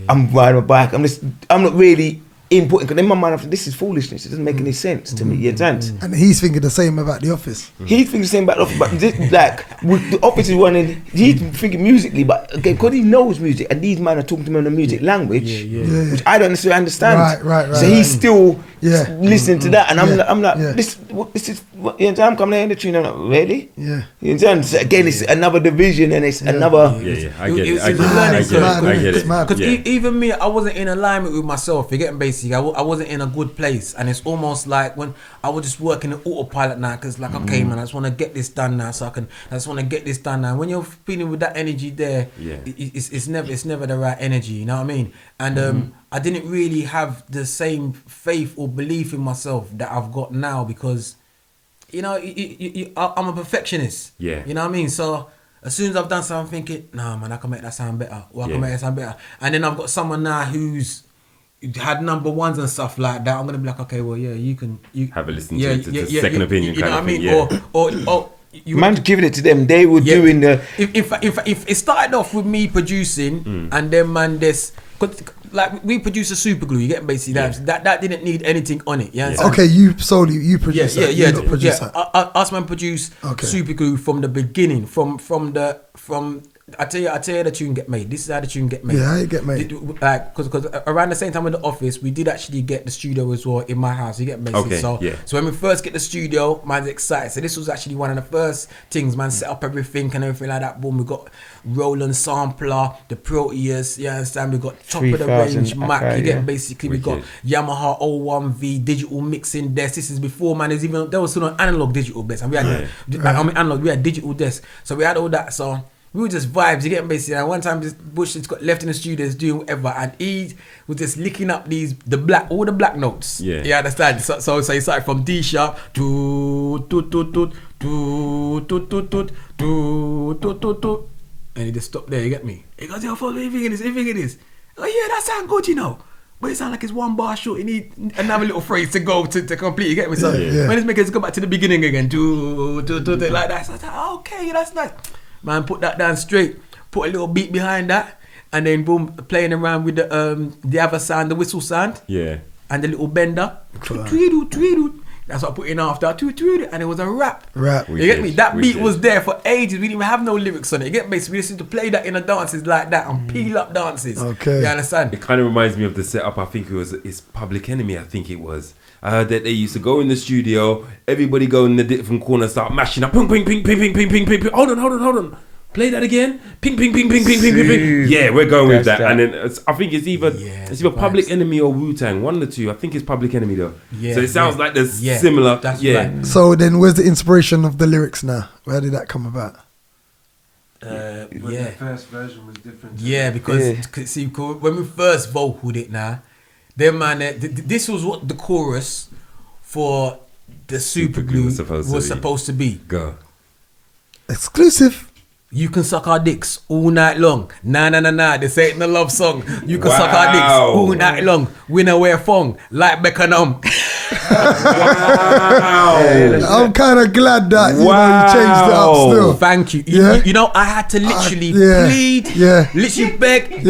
I'm riding my bike, I'm not really inputting, because in my mind, this is foolishness, it doesn't make any sense to me, you understand? And he's thinking the same about the office. He's thinking the same about the office, but like, the office is running, he's thinking musically, but again, because he knows music, and these men are talking to him in the music language, which I don't necessarily understand. Right. So he's still listening to that, and I'm like, this is, you know, I'm coming in the tune, I'm like, really? You understand? So again, it's another division, and it's another. I get it. Because even me, I wasn't in alignment with myself. You're getting basically, I wasn't in a good place, and it's almost like when I was just working in autopilot now, because like, okay, man, I just want to get this done now, I just want to get this done now. When you're feeling with that energy there, it's never the right energy. You know what I mean? And I didn't really have the same faith or belief in myself that I've got now, because, you know, I'm a perfectionist. You know what I mean? So as soon as I've done something, I'm thinking, nah, man, I can make that sound better, or I can make that sound better. And then I've got someone now who's had number ones and stuff like that. I'm gonna be like, okay, well, you have a listen to second opinion. You know what I mean? Or man's giving it to them. They were doing the. If it started off with me producing, and then man, like we produce a super glue, you get basically that didn't need anything on it. Okay, you produce that. Us man produce super glue from the beginning, from I tell you the tune get made. This is how the tune get made. Yeah, how it get made. Like, because around the same time in the office, we did actually get the studio as well in my house. You get basically. So when we first get the studio, man's excited. So this was actually one of the first things, man. Set up everything and everything like that. Boom, we got Roland sampler, the Proteus. You understand? We got top of the range Mac. You get basically. We got Yamaha 01V digital mixing desk. This is before, man. There was still an analog digital desk, and we had analog. We had digital desk. So we had all that. So we were just vibes, you get basically. And one time this Bush just got left in the studios doing whatever, and he was just licking up all the black notes. You understand? So he started from D sharp to and he just stopped there, you get me? He goes, yo, what do you think it is? Oh yeah, that sound good, you know. But it sounds like it's one bar short. You need another little phrase to go to complete. You get me? So when it's making us go back to the beginning again, like that. So I was like, okay, that's nice. Man, put that down straight. put a little beat behind that, and then boom, playing around with the other sound, the whistle sound, and the little bender. That's what I put in after, and it was a rap. You get me? That beat was there for ages. We didn't even have no lyrics on it. You get me? So we used to play that in the dances like that and peel up dances. Okay. You understand? It kind of reminds me of the setup. I think it's Public Enemy. I think it was. I heard that they used to go in the studio. Everybody go in the different corner, start mashing up. Ping, ping, ping, ping, ping, ping, ping, ping, ping. Hold on. Play that again. Ping, ping, ping, ping, ping, ping, ping, ping. Yeah, we're going with that. And then I think it's either Public Enemy or Wu-Tang. One of the two. I think it's Public Enemy though. Yeah, so it sounds like there's similar. That's right. So then, where's the inspiration of the lyrics now? Where did that come about? The first version was different. Yeah, because see, when we first vocaled it now, then man, this was what the chorus for the Super Glue was supposed to be. Go. Exclusive. You can suck our dicks all night long. Nah. This ain't the love song. You can suck our dicks all night long. We know wear thong like Beckham. I'm kind of glad that you changed it up still. Thank you. You know, I had to literally plead, literally beg.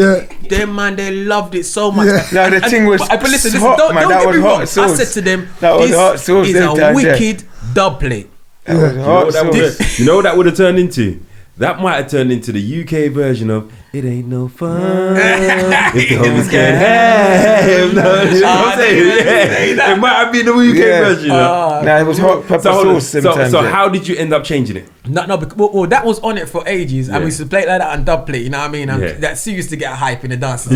Them man, they loved it so much. No, the thing was but listen, hot, don't man. get me wrong. I said to them, this is a wicked dub plate. You know what that would have turned into? That might have turned into the UK version of "It Ain't No Fun If the Homies Can't Have." No, you know what I'm saying? It might have been the UK version. It was hot pepper sauce. So how did you end up changing it? No, well, that was on it for ages, and we used to play it like that and dub plate. You know what I mean? And that used to get hype in the dances.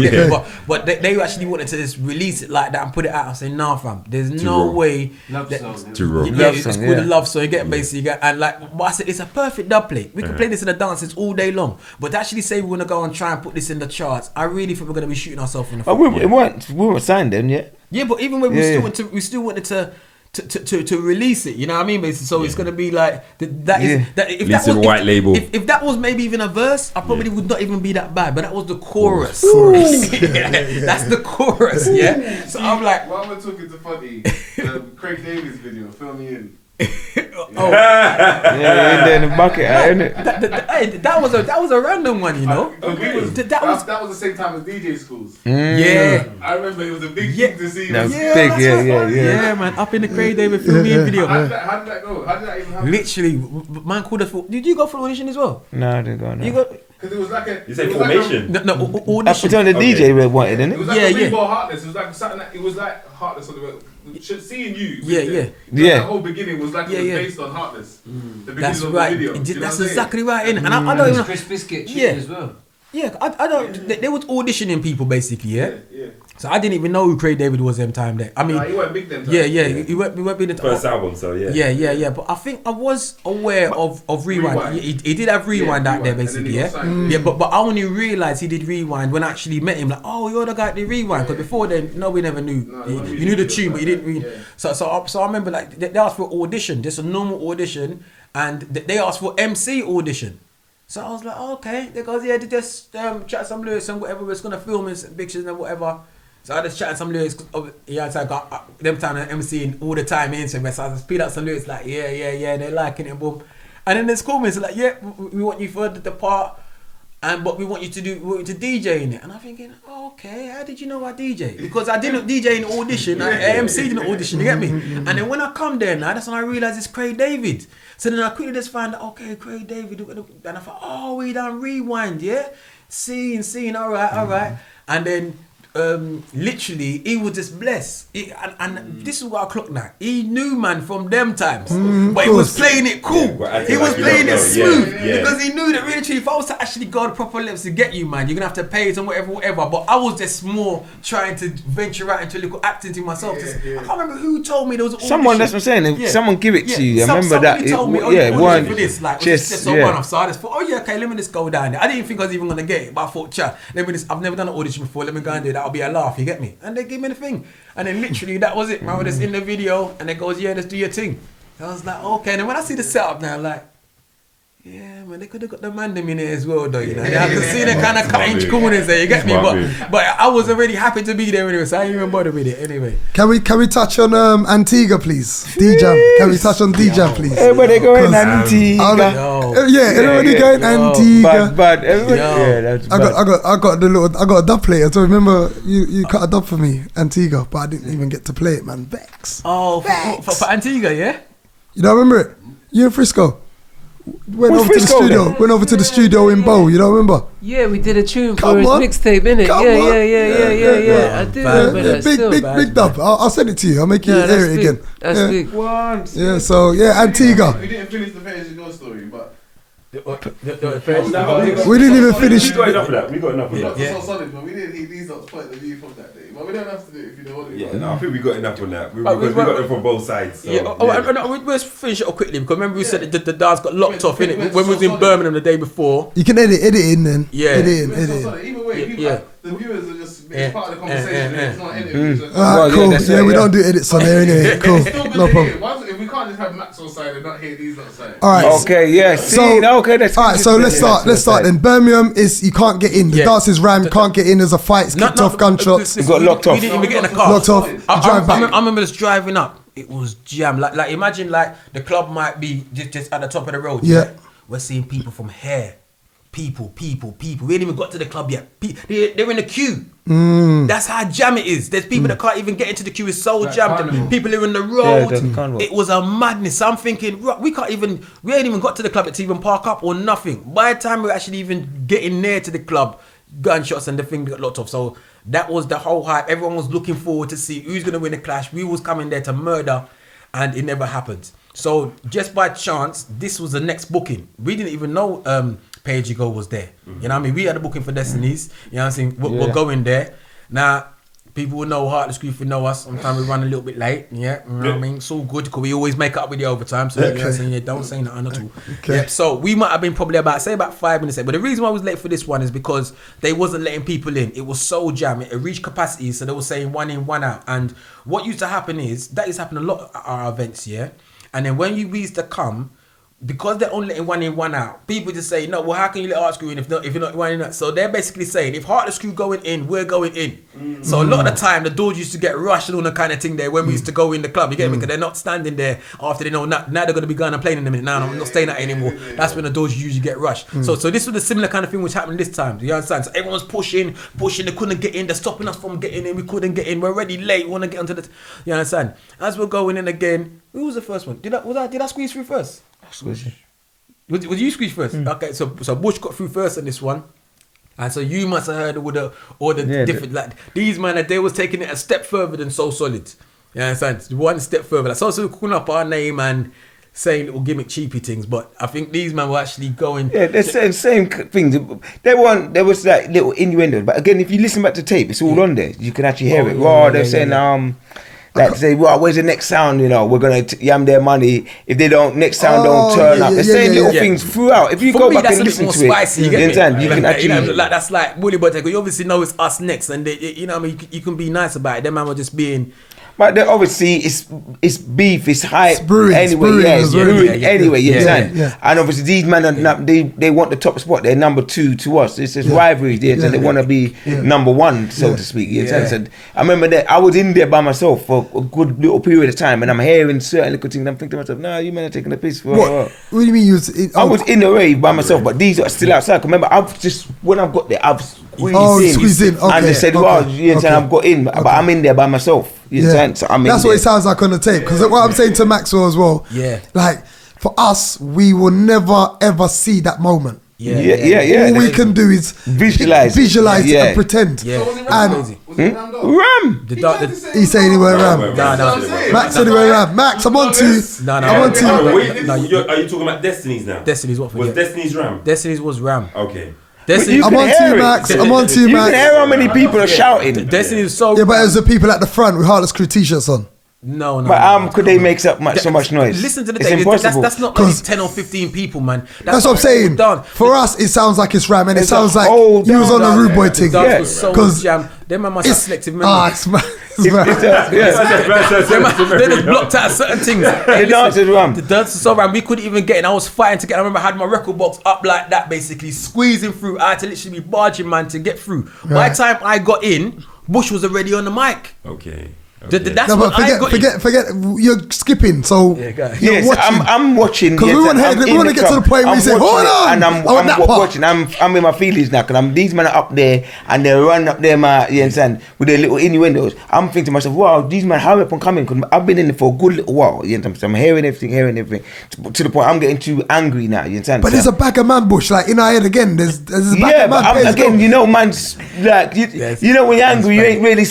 But they actually wanted to just release it like that and put it out. I say, nah, fam. There's no way. Love song. It's called a love song. You get basically, and like, but I said, it's a perfect dub plate. We can play this in the dances all day long. But to actually say we're gonna go and try and put this in the charts, I really think we're gonna be shooting ourselves in the foot. We weren't signed then yet. Yeah, but even when we still wanted to release it, you know what I mean? Basically, so it's gonna be like if that was white label. If that was maybe even a verse, I probably would not even be that bad. But that was the chorus. That's the chorus. Yeah. So I'm like, while we're talking to Funny, Craig Davies video, fill me in. In the bucket, isn't it? That was a random one, you know. That was the same time as DJ schools. Yeah, I remember it was a big thing to see. Yeah, man. Up in the Craig David film video. How did that go? How did that even happen? Literally, man called us for. Did you go for audition as well? No, I didn't go. No. You go. Because it was like a. You say formation? No, audition. That's on the DJ wanted, didn't it? It was like a Rainbow Heartless. It was like something. It was like Heartless on the way. Seeing you. The whole beginning was like it was based on Heartless. The beginning that's of right. the video. That's exactly right, innit? And I don't even. Chris Biscuit as well. Yeah, I don't. They was auditioning people basically, yeah. So I didn't even know who Craig David was them time there. I mean, he went big them time. He went big the first album, so yeah. But I think I was aware of Rewind. He did have Rewind out there basically, But I only realised he did Rewind when I actually met him. Like, oh, you're the guy that did Rewind. Because before then, we never knew. You knew the tune, but you didn't read. So I remember like they asked for audition, just a normal audition, and they asked for MC audition. So I was like, okay. They goes, they just chat some lyrics and whatever. We're just gonna film and some pictures and whatever. So I just chatting some lyrics. So I got them time and MCing all the time in. So I just speed out some lyrics like, they're liking it, boom. And then there's comments like, we want you for the part, but we want you to DJ in it. And I'm thinking, okay, how did you know I DJ? Because I didn't DJ in audition. I MC'd in the audition. You get me? And then when I come there now, that's when I realised it's Craig David. So then I quickly just found out, okay, Craig David. And I thought, we done Rewind, yeah? Scene, all right. And then literally he was just blessed. And this is what I clock now. He knew man from them times, but he was playing it cool. He was playing it smooth because he knew that really, if I was to actually go the proper levels to get you, man, you're gonna have to pay it and whatever. But I was just more trying to venture out into a little acting to myself. I can't remember who told me there was an someone. That's what I'm saying. Someone give it to you. I remember that. Told me, one for this, like just so one off. So I just thought, okay, let me just go down there. I didn't think I was even gonna get it, but I thought, I've never done an audition before. Let me go and do it. That'll be a laugh. You get me? And they gave me the thing, and then literally that was it. Man, we're just in the video, and it goes, just do your thing. I was like, okay. And then when I see the setup now, like, Yeah, man, they could have got the man them in there as well, though, you know. I could see them kind of cutting corners there, you get me? But I was already happy to be there anyway, so I ain't even bother with it anyway. Can we touch on Antigua, please? D-Jam. Can we touch on D-Jam, please? Everybody going Antigua. Everybody going Antigua. But everybody, that's bad. I got a dub player. So remember, you cut a dub for me, Antigua, but I didn't even get to play it, man. Vex. Oh, for Antigua, yeah? You don't remember it? You in Frisco? Went over to the studio in Bow. You don't remember? Yeah, we did a tune for his mixtape, innit? Yeah. I do remember that. Big dub. I'll send it to you. I'll make you hear it again. That's big. Yeah. So Antigua. We didn't finish the Page Go story, but. We didn't even finish. We got enough of that. So solid, but we didn't need these lots point of view from that day. But we don't have to do it if you don't want to. Yeah, no, I think we got enough on that. We got them from both sides. So, let's finish it up quickly because remember we said the Dagz got locked off, innit? When we was in Birmingham the day before. You can edit in then. Yeah. Edit in. Either way, the viewers are just part of the conversation. It's not an interview. Cool. Yeah, we don't do edits on there anyway. Cool. No problem. If we can't just have Max on side and not hear these on side. All right. Okay. Yeah. That's all right. So let's start then. Birmingham is you can't get in. The dance is ran. Can't get in. There's a fight. It's kicked off. Gunshots. We got locked off. We didn't even get in the car. Locked off. Drive back. I remember just driving up. It was jam. Like imagine like the club might be just at the top of the road. Yeah. We're seeing people from here. People. We ain't even got to the club yet. They're in the queue. That's how jam it is. There's people that can't even get into the queue. It's so jammed. People are in the road. It was a madness. I'm thinking, we ain't even got to the club to even park up or nothing. By the time we're actually even getting near to the club, gunshots and the thing got locked off. So that was the whole hype. Everyone was looking forward to see who's going to win the clash. We was coming there to murder, and it never happened. So just by chance, this was the next booking. We didn't even know Page Go was there. You know what I mean? We had a booking for Destinies. You know what I'm saying? We're going there. Now, people will know, Heartless Crew will know us. Sometimes we run a little bit late. Yeah, you know what I mean? It's all good because we always make up with the overtime. So, you know what I'm saying? Don't say nothing at all. Okay. Yeah, so we might have been probably about 5 minutes late. But the reason why I was late for this one is because they wasn't letting people in. It was so jammed. It reached capacity. So they were saying 1 in, 1 out. And what used to happen is, that used to happen a lot at our events, yeah? And then when we used to come, because they're only letting 1 in, 1 out, people just say, no, well, how can you let Heartless Crew in if you're not 1 in? So they're basically saying, if Heartless Crew going in, we're going in. So a lot of the time, the doors used to get rushed and all that kind of thing there when we used to go in the club. You get me? Because they're not standing there after they know now they're going to be going and playing in a minute. Now I'm not staying out anymore. That's when the doors usually get rushed. So this was a similar kind of thing which happened this time. Do you understand? So everyone's pushing. They couldn't get in. They're stopping us from getting in. We couldn't get in. We're already late. We want to get onto the. You understand? As we're going in again, who was the first one? Did I squeeze through first? Was you squeeze first? Okay, so Bush got through first on this one. And so you must have heard all the different, like, these man, they was taking it a step further than So Solid. You understand? One step further. Like, So Solid calling up our name and saying little gimmick cheapy things, but I think these men were actually going. Yeah, they're saying same things. There was like little innuendo, but again, if you listen back to tape, it's all on there. You can actually hear it. They're saying like say, well, where's the next sound? You know, we're gonna yam their money if they don't. Next sound don't turn up. They're saying little things throughout. If you go back and listen to spicy, it, you can actually like that's like Woolly Butter. You obviously know it's us next, and you know what I mean. You can be nice about it. Them man were just being. But then obviously it's beef, it's hype. It's brewing anyway. And obviously these men are they want the top spot. They're number 2 to us. It's this rivalry there, so they want to be number 1, so to speak. So I remember that I was in there by myself for a good little period of time, and I'm hearing certain little things. I'm thinking to myself, "No, you men are taking a piss for." What do you mean? I was in the rave by myself, but these are still outside. Remember, when I've got there, I've squeezed in. Okay, and they said, "Well, I've got in, but I'm in there by myself." So that's what it sounds like on the tape. Because what I'm saying to Maxwell as well, like for us, we will never ever see that moment. All we can do is visualize it and pretend. So was it Ram? He said he went Ram. Max said he went Ram. Max, I'm on to you. I'm on to you. Are you talking about Destinies now? Destinies what? Was Destinies Ram? Destinies was Ram. Okay. I'm on to you, Max. I'm on to you, Max. You can hear how many people are shouting. Destiny is so. Yeah, but it was the people at the front with Heartless Crew t-shirts on. No. But could they make so much noise? Listen to the it's tape. impossible. That's not like 10 or 15 people, man. That's what I'm saying. For us, it sounds like it's Ram, and it sounds like you was on the Rude Boy thing. Because them man must have selective memory. They just blocked out certain things. The dancers ram. The dancers so ram. We couldn't even get in. I was fighting to get. I remember I had my record box up like that, basically squeezing through. I had to literally be barging, man, to get through. By the time I got in, Bush was already on the mic. Okay. That's no, but forget. You're skipping. So yes, watching. I'm watching. Because we want to get to the point where you say, "Hold on," and I'm watching. I'm in my feelings now because these men are up there and they're running up there, you understand, with their little innuendos. I'm thinking to myself, "Wow, these men hurry up and coming." Because I've been in it for a good little while. You understand? So I'm hearing everything to the point I'm getting too angry now. You understand? But there's a bag of man, Bush, like in our head again. There's a bag of man. Again, you know, man's like you know when you're angry, you ain't really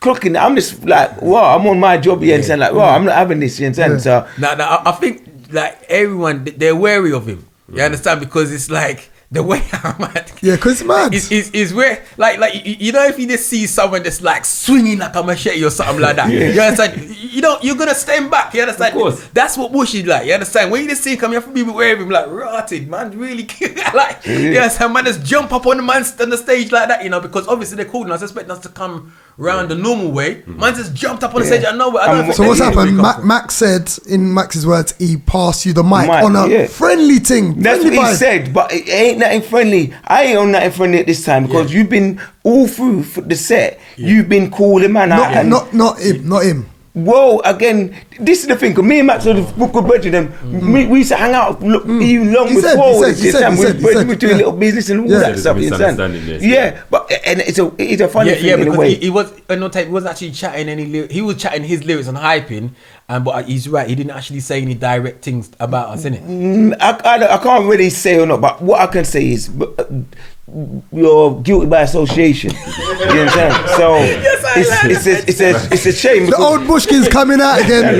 clocking. I'm just like, wow, I'm on my job, you understand? Like, wow, I'm not having this, you understand? So now, I think like everyone, they're wary of him. You understand? Because it's like the way I'm at. Yeah, because it's mad. Is where like you know, if you just see someone that's like swinging like a machete or something like that, you understand? You know, you're gonna stand back. You understand? Of course. That's what Bush is like. You understand? When you just see him come, you have to be aware of him. Like rotted, man, really like you understand? Man, just jump up on the stage like that, you know, because obviously they're calling us, expecting us to come round the normal way. Man just jumped up on the stage. I know. So what's happened? Max said, in Max's words, he passed you the mic on a friendly thing. That's what he said, but it ain't nothing friendly. I ain't on nothing friendly at this time because you've been all through the set. You've been calling man out. Not him. Well, again, this is the thing. Cause me and Max are the good brethren. We used to hang out even long before. We doing little business and all that stuff. But and it's a funny thing in a way. He was on no tape. He wasn't actually chatting any lyrics. He was chatting his lyrics and hyping. But he's right. He didn't actually say any direct things about us, innit? I can't really say or not. But what I can say is, you're guilty by association. You understand? So it's a shame. The old Bushkin's coming out again.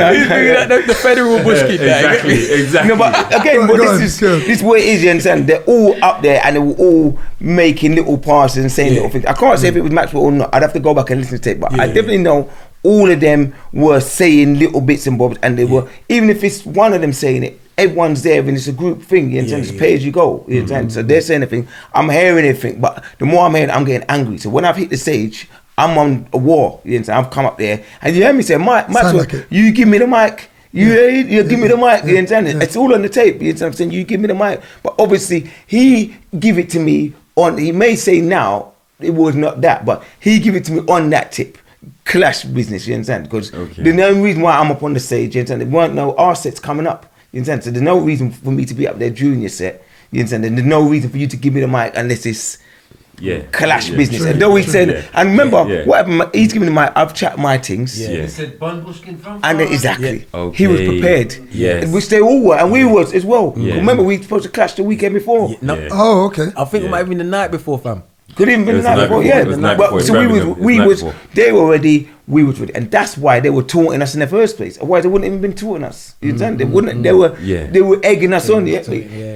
The federal Bushkin. Exactly. No, but again, this is what it is. You understand? They're all up there and they were all making little passes and saying little things. I can't say if it was Maxwell or not. I'd have to go back and listen to it. But I definitely know all of them were saying little bits and bobs, and they were, even if it's one of them saying it, everyone's there and it's a group thing, you understand? It's pay as you go, you understand? So they're saying anything, I'm hearing everything, but the more I'm hearing, I'm getting angry. So when I've hit the stage, I'm on a war, you understand? I've come up there and you hear me say, Mike, you give me the mic. You give me the mic, you understand? It's all on the tape, you understand? I'm saying, you give me the mic. But obviously, he give it to me on, he may say now, it was not that, but he give it to me on that tip. Clash business, you understand? Because there's no reason why I'm up on the stage, you understand? There weren't no R sets coming up, you understand? So there's no reason for me to be up there during your set, you understand? And there's no reason for you to give me the mic unless it's clash business. And though he said, and remember, whatever, he's giving the mic, I've chat my things. He said, Bushkin from and then, exactly. He was prepared. Which they all were, and we was as well. Remember, we were supposed to clash the weekend before. Oh, okay. I think it might have been the night before, fam. Could even been the night before, So they were ready, we were ready, and that's why they were taunting us in the first place. Otherwise, they wouldn't even been taunting us. You understand? They wouldn't. They were egging us on.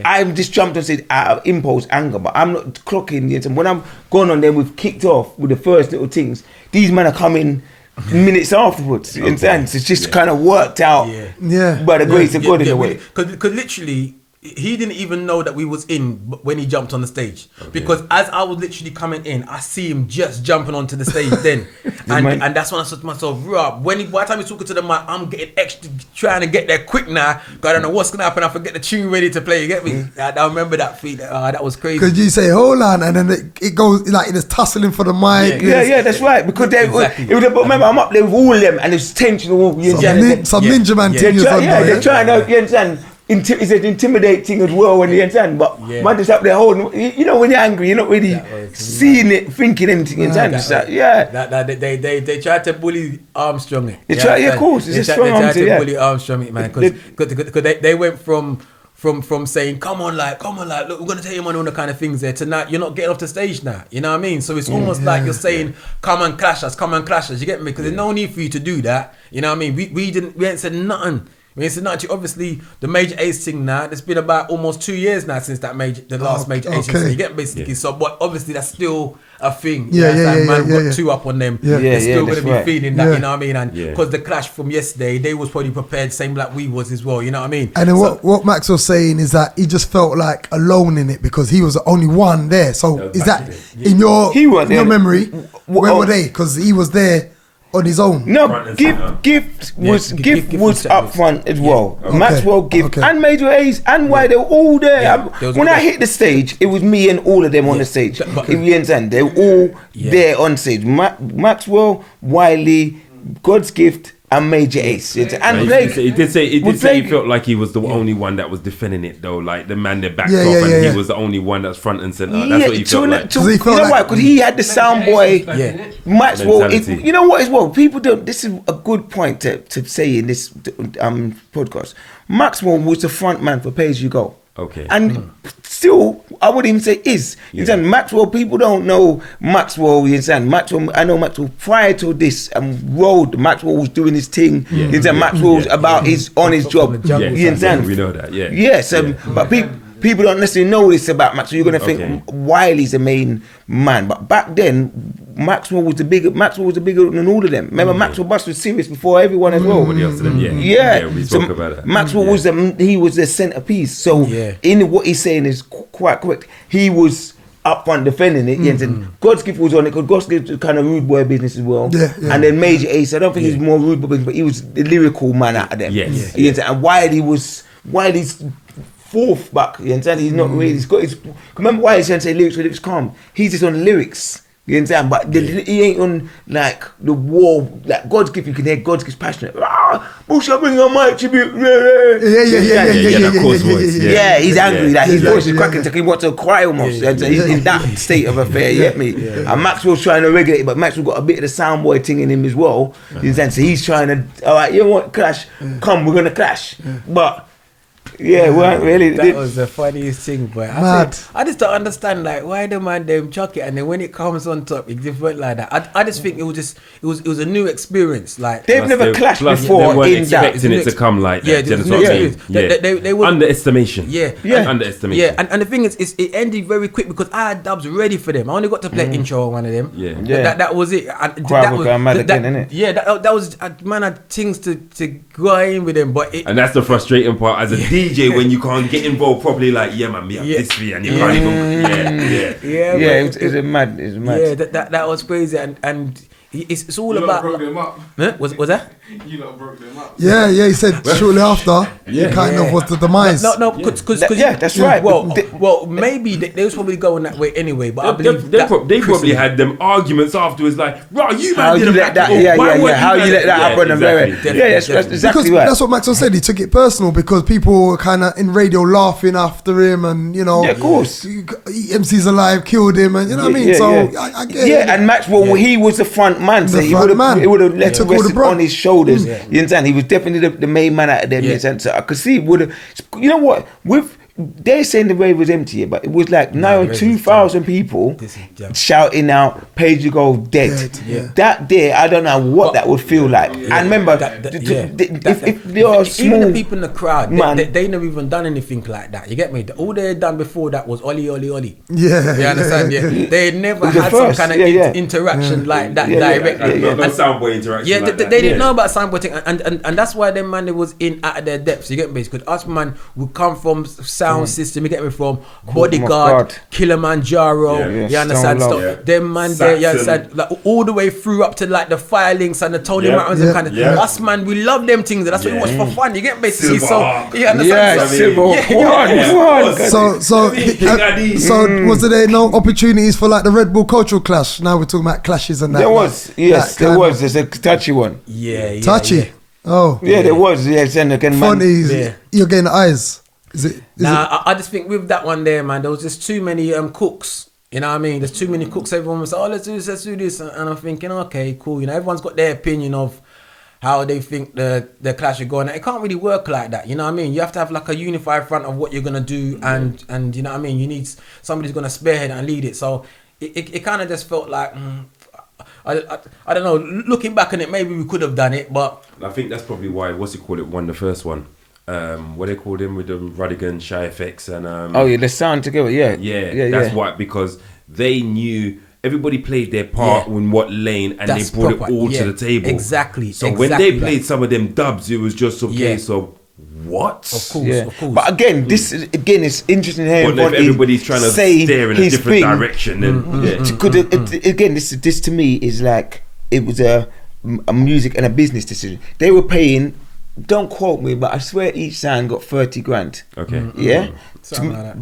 I've just jumped and said out of impulse, anger, but I'm not clocking. You know, when I'm going on there, we've kicked off with the first little things. These men are coming minutes afterwards. You understand? So it's just kind of worked out by the grace of God in a way. Because literally, he didn't even know that we was in when he jumped on the stage, because as I was literally coming in, I see him just jumping onto the stage then, and that's when I said to myself, Rob, by the time he's talking to the mic, I'm getting extra, trying to get there quick now, because I don't know what's gonna happen. I forget the tune ready to play. You get me? I remember that feat. That was crazy. Because you say hold on, and then it goes like it's tussling for the mic. Yeah, that's right. Because remember, I'm up there with all of them, and it's tension. Some ninja man thing. They're trying to, you understand? It's an intimidating as well when you understand, but man just up there holding. You know, when you're angry, you're not really seeing it, thinking anything. You understand? They tried to bully Armstrong. They tried, of course. It's a strong arm. They tried to bully Armstrong, man, because they went from saying come on, look, we're gonna take him on all the kind of things there tonight. You're not getting off the stage now. You know what I mean? So it's almost like you're saying, come and clash us. You get me? Because there's no need for you to do that. You know what I mean? We ain't said nothing. Obviously, the Major Ace thing now, it's been about almost 2 years now since the last Major Ace thing. You get basically. So, but obviously that's still a thing. Man got two up on them. They're still going to be feeling that, you know what I mean? And because the clash from yesterday, they was probably prepared, same like we was as well, you know what I mean? And then what Max was saying is that he just felt like alone in it because he was the only one there. So is that in your memory? Where were they? Because he was there on his own. No, Gift was up front as well. Okay. Maxwell, Gift, and Major Ace, and Why, they were all there. Yeah, when I hit the stage, it was me and all of them on the stage. If you understand, they were all there on stage. Maxwell, Wiley, God's Gift, and Major Ace. And he did say he felt like he was the only one that was defending it though. Like the man that backed off, and he was the only one that's front and center. That's what he felt like. You know why? Because he had the sound boy. Maxwell. You know what as well? People don't. This is a good point to say in this podcast. Maxwell was the front man for Pay As You Go. Okay. And still, I would even say is. You understand? Maxwell, people don't know Maxwell, you understand? Maxwell, I know Maxwell prior to this road, Maxwell was doing his thing. You understand? Maxwell was about on his job. You understand? We know that, Yes, but people don't necessarily know this about Maxwell. You're gonna think Wiley's the main man, but back then Maxwell was the bigger than all of them. Remember, Maxwell Bus was serious before everyone as well. We spoke about that. Maxwell was the centerpiece. So in what he's saying is quite correct. He was up front defending it. And God's Gift was on it because God's Gift was kind of rude boy business as well. And then Major Ace, I don't think he's more rude boy business, but he was the lyrical man out of them. And Wiley's fourth back, you understand? He's not really. He's got his. Remember why he's saying lyrics calm? He's just on lyrics, you understand? But he ain't on like the war. Like God's Gift, you can hear God's Gift passionate. Bush, I bring on my tribute. Yeah, he's angry. Like his voice is cracking. Like he wants to cry almost. He's in that state of affair. You get me? And Maxwell's trying to regulate, but Maxwell got a bit of the sound boy thing in him as well. You understand? So he's trying to. All right, you want clash? Come, we're gonna clash. But. Yeah, well, really. That was the funniest thing, boy. I just don't understand, like, why the man them chuck it, and then when it comes on top, it just went like that. I just think it was a new experience. Like they've never clashed before. They weren't expecting it to come like that. They were underestimation. Underestimation. Yeah, and the thing is, it ended very quick because I had dubs ready for them. I only got to play intro on one of them. That was it. That was man had things to go in with them, but and that's the frustrating part as a DJ when you can't get involved properly. Like me up this way, and you can't even. It was mad. Yeah, that was crazy, and it's all about. Broke them up. Huh? Was that? You lot broke them up. Yeah, he said shortly after. It kind of was the demise. No, because that's right. Well, maybe they was probably going that way anyway. But I believe they probably had them arguments afterwards, like, "Right, you man how you let that? How you let that happen?" That's exactly right. That's what Maxwell said. He took it personal because people were kind of in radio laughing after him, and of course, MC's alive, killed him, and you know what I mean. So I get it. And Maxwell, he was the front man, so he would have let it on his shoulders. You understand? He was definitely the main man out of them. You understand? So I could see you know what, they're saying the rave was empty, but it was like 2,000 people shouting out, Pay As You Go dead. That day, I don't know what that would feel like. And remember, if there are small, even the people in the crowd, they never even done anything like that. You get me? All they had done before that was Oli. Yeah. You understand? They never had some kind of interaction like that directly. No soundboy interaction. Yeah, they didn't know about soundboy thing, and that's why them man they was in out of their depths. You get me? Because us man would come from sound system, you get me, from Bodyguard, Kilimanjaro, you understand? Them man there, you understand? Like all the way through up to like the Fire Links and the Tony Mountains and kind of. Us man, we love them things. That's what we watch for fun. You get me? So you understand? So was there no opportunities for like the Red Bull Cultural Clash? Now we're talking about clashes and that. There was, there was. There's a touchy one. Touchy. Oh. Yeah, there was. Yes, and again, funny. You're getting eyes. I just think with that one there, man, there was just too many cooks. You know what I mean? There's too many cooks. Everyone was like, let's do this. And I'm thinking, okay, cool. You know, everyone's got their opinion of how they think the clash are going. It can't really work like that. You know what I mean? You have to have like a unified front of what you're going to do. And you know what I mean? You need somebody's going to spearhead and lead it. So it kind of just felt like... I don't know. Looking back on it, maybe we could have done it, but... I think that's probably why, won the first one. What they called him with the Radigan, Shy Effects and the sound together, that's why, because they knew everybody played their part in what lane and that's they brought it all to the table. Exactly. So when they played some of them dubs, it was just okay. So what? Of course. But again, this it's interesting hearing what everybody's trying to steer in a different direction. Again, this to me is like it was a a music and a business decision. They were paying, don't quote me, but I swear each sound got 30 grand. Okay. Yeah?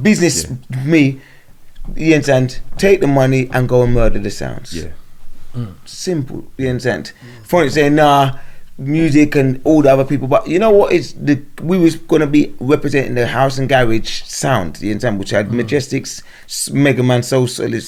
Business, me, you understand, take the money and go and murder the sounds. Yeah. Simple, you understand? Funny saying, nah, music and all the other people, but you know what is we was gonna be representing the house and garage sound, you understand, which had Majestics, Mega Man Soul Solid,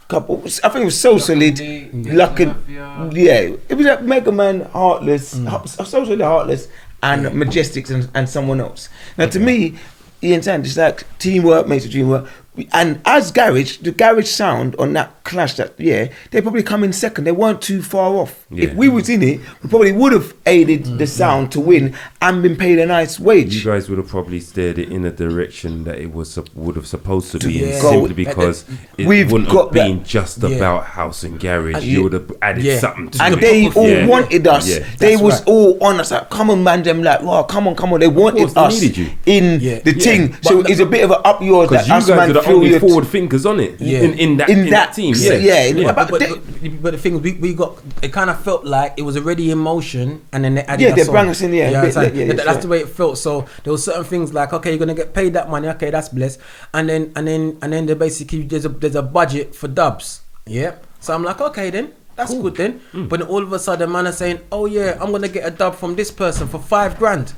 couple, I think it was Soul Solid, Lucky, yeah, it was like Mega Man, Heartless, Soul Solid, Heartless, and Majestics and someone else. Now to me, you understand, it's like teamwork makes the dream work. And as garage, the garage sound on that clash they probably come in second. They weren't too far off. Yeah. If we was in it, we probably would have aided the sound to win and been paid a nice wage. You guys would have probably steered it in a direction that it would have supposed to be in, simply because it wouldn't have been just about house and garage. You would have added something to and it. They all wanted us. Yeah. They was all on us like, come on man, them like, oh, come on. They wanted us in the thing. So it's a bit of an up yours that us man only forward thinkers on it in that team. But the thing is, we got, it kind of felt like it was already in motion, and then they added they brought us in. That's the way it felt. So there were certain things like, okay, you're gonna get paid that money. Okay, that's blessed. And then they basically there's a budget for dubs. Yeah. So I'm like, okay then. That's good then. But then all of a sudden, man are saying, oh yeah, I'm gonna get a dub from this person for $5 grand.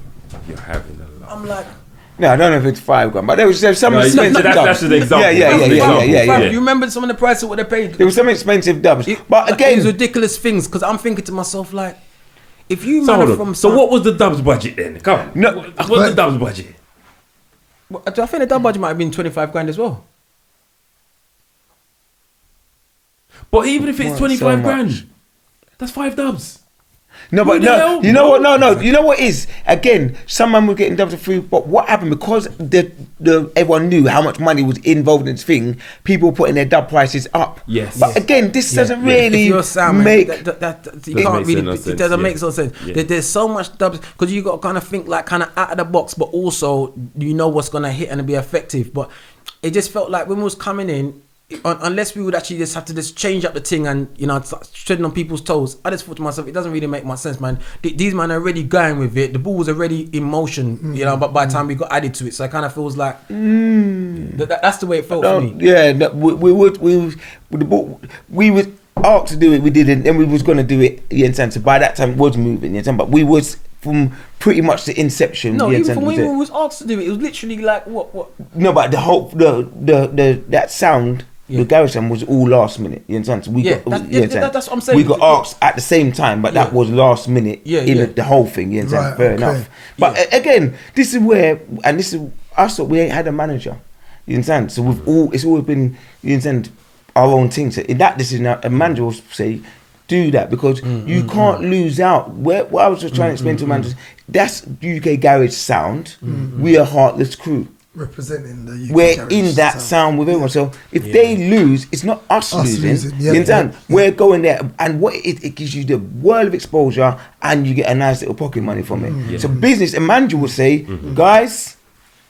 You're having a lot. I'm like. No, I don't know if it's $5 grand, but there was some expensive dubs. That's an example. Yeah. You remember some of the price of what they paid? There was some expensive dubs, but again, it was ridiculous things. Because I'm thinking to myself, like, if you so what was the dubs budget then? Come on, what's the dubs budget? I think the dub budget might have been 25 grand as well. But even if it's 25 grand, that's 5 dubs. No, but no, you know what? No, you know what is? Again, someone was getting dubs for free, but what happened? Because everyone knew how much money was involved in this thing, people were putting their dub prices up. Yes. But again, this doesn't really make... It doesn't make no sense. Yeah. There's so much dubs, because you got to kind of think like kind of out of the box, but also you know what's going to hit and be effective. But it just felt like when we was coming in, unless we would actually just have to just change up the thing and, you know, start treading on people's toes, I just thought to myself, it doesn't really make much sense, man. These men are already going with it. The ball was already in motion, you know, but by the time we got added to it, so it kind of feels like that's the way it felt for me. Yeah, we was asked to do it, we didn't, and we was going to do it, you understand? So by that time it was moving, you understand? But we was from pretty much the inception. No, even from when we was asked to do it, it was literally like what? No, but the whole that sound. Yeah. The garage sound was all last minute. You understand? So that's what I'm saying. We got asked at the same time, but that was last minute in the whole thing. You understand? Right, fair enough. But again, this is where, and this is us. We ain't had a manager. You understand? So it's always been, you understand, our own thing. So in that decision, a manager will say, do that, because you can't lose out. What I was just trying to explain to managers, that's UK garage sound. We are Heartless Crew. Representing the UK we're in that sound with everyone. So if they lose, it's not us losing. You understand? We're going there, and what it gives you the world of exposure, and you get a nice little pocket money from it. So business, a manager will say, guys,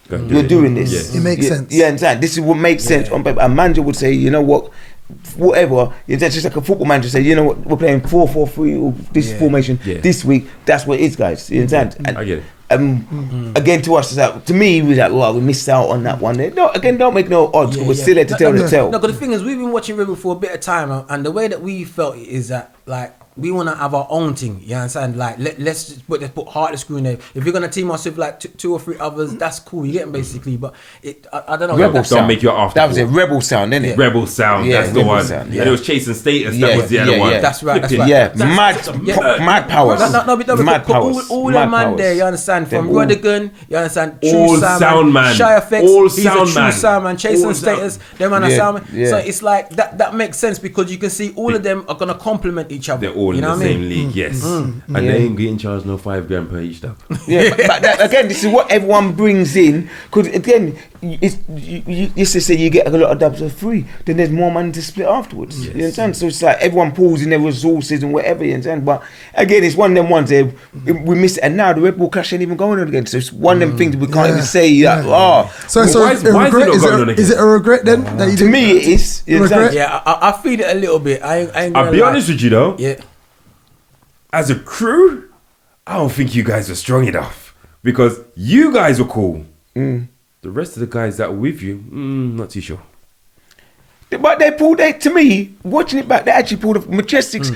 you're doing this. Yes. It makes sense. Yeah, understand? This is what makes sense on paper. A manager would say, you know what, whatever, it's just like a football manager say, you know what, we're playing 4-4-3 or this formation this week. That's what it is, guys. You understand? And, I get it. Again, to us, to me, we was like, well, we missed out on that one. No, again, don't make no odds. We're still there to tell the tale. No, because the thing is, we've been watching Rebel for a bit of time, and the way that we felt is that, like, we want to have our own thing. You understand? Like, let's put Heartless Crew in there. If you're gonna team us with like 2 or 3 others, that's cool. You get them basically, but I don't know. Rebel sound. Don't make your after. That was a Rebel sound, didn't it? Rebel sound. That's the one. And it was Chasing Status. That was the other one. That's right. Yeah, mad powers. Mad powers. All the man there. You understand? From Rodigan, you understand? All sound man. Shy Effects. All he's a true sound man. Chasing Status. Them man are sound man. So it's like that makes sense, because you can see all of them are gonna complement each other. They're all in the same league. Yes, and they ain't getting charged no $5 grand per each dub. Yeah, but that, again, this is what everyone brings in. Because again, you used to say you get a lot of dubs for free, then there's more money to split afterwards. Yes. You understand? So it's like everyone pulls in their resources and whatever, you understand? But again, it's one of them ones that we miss it, and now the Red Bull Clash ain't even going on again. So it's one of them things we can't even say. So is it a regret then? That you to me, it is. Regret? Yeah, I feel it a little bit. I'll be honest with you though. Yeah. As a crew, I don't think you guys are strong enough because you guys are cool. The rest of the guys that were with you, not too sure. But to me, watching it back, they actually pulled off Majestics.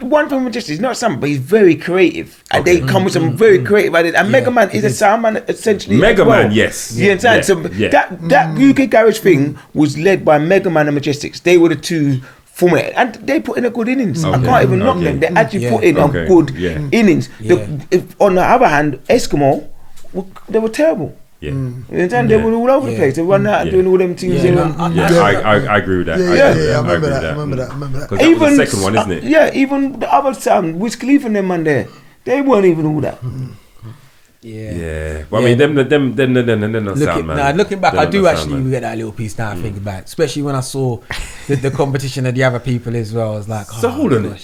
One from Majestics, not some, but he's very creative. And they come with some very creative ideas. And Mega Man is a sound man essentially. Mega Man, yes. You understand? So that UK Garage thing was led by Mega Man and Majestics. They were the two formulated. And they put in a good innings. I can't even knock them. They actually put in a good innings. On the other hand, Eskimo, they were terrible. Yeah. They were all over the place. They run out and doing all them things. I agree with that. I remember that. Even the second one, isn't it? Even the other sound, Wiz Khalifa and them man there, they weren't even all that. Well, I mean, them sound, man. Looking back, I do actually get that little piece now. I think about, especially when I saw the competition of the other people as well. I was like, so hold on,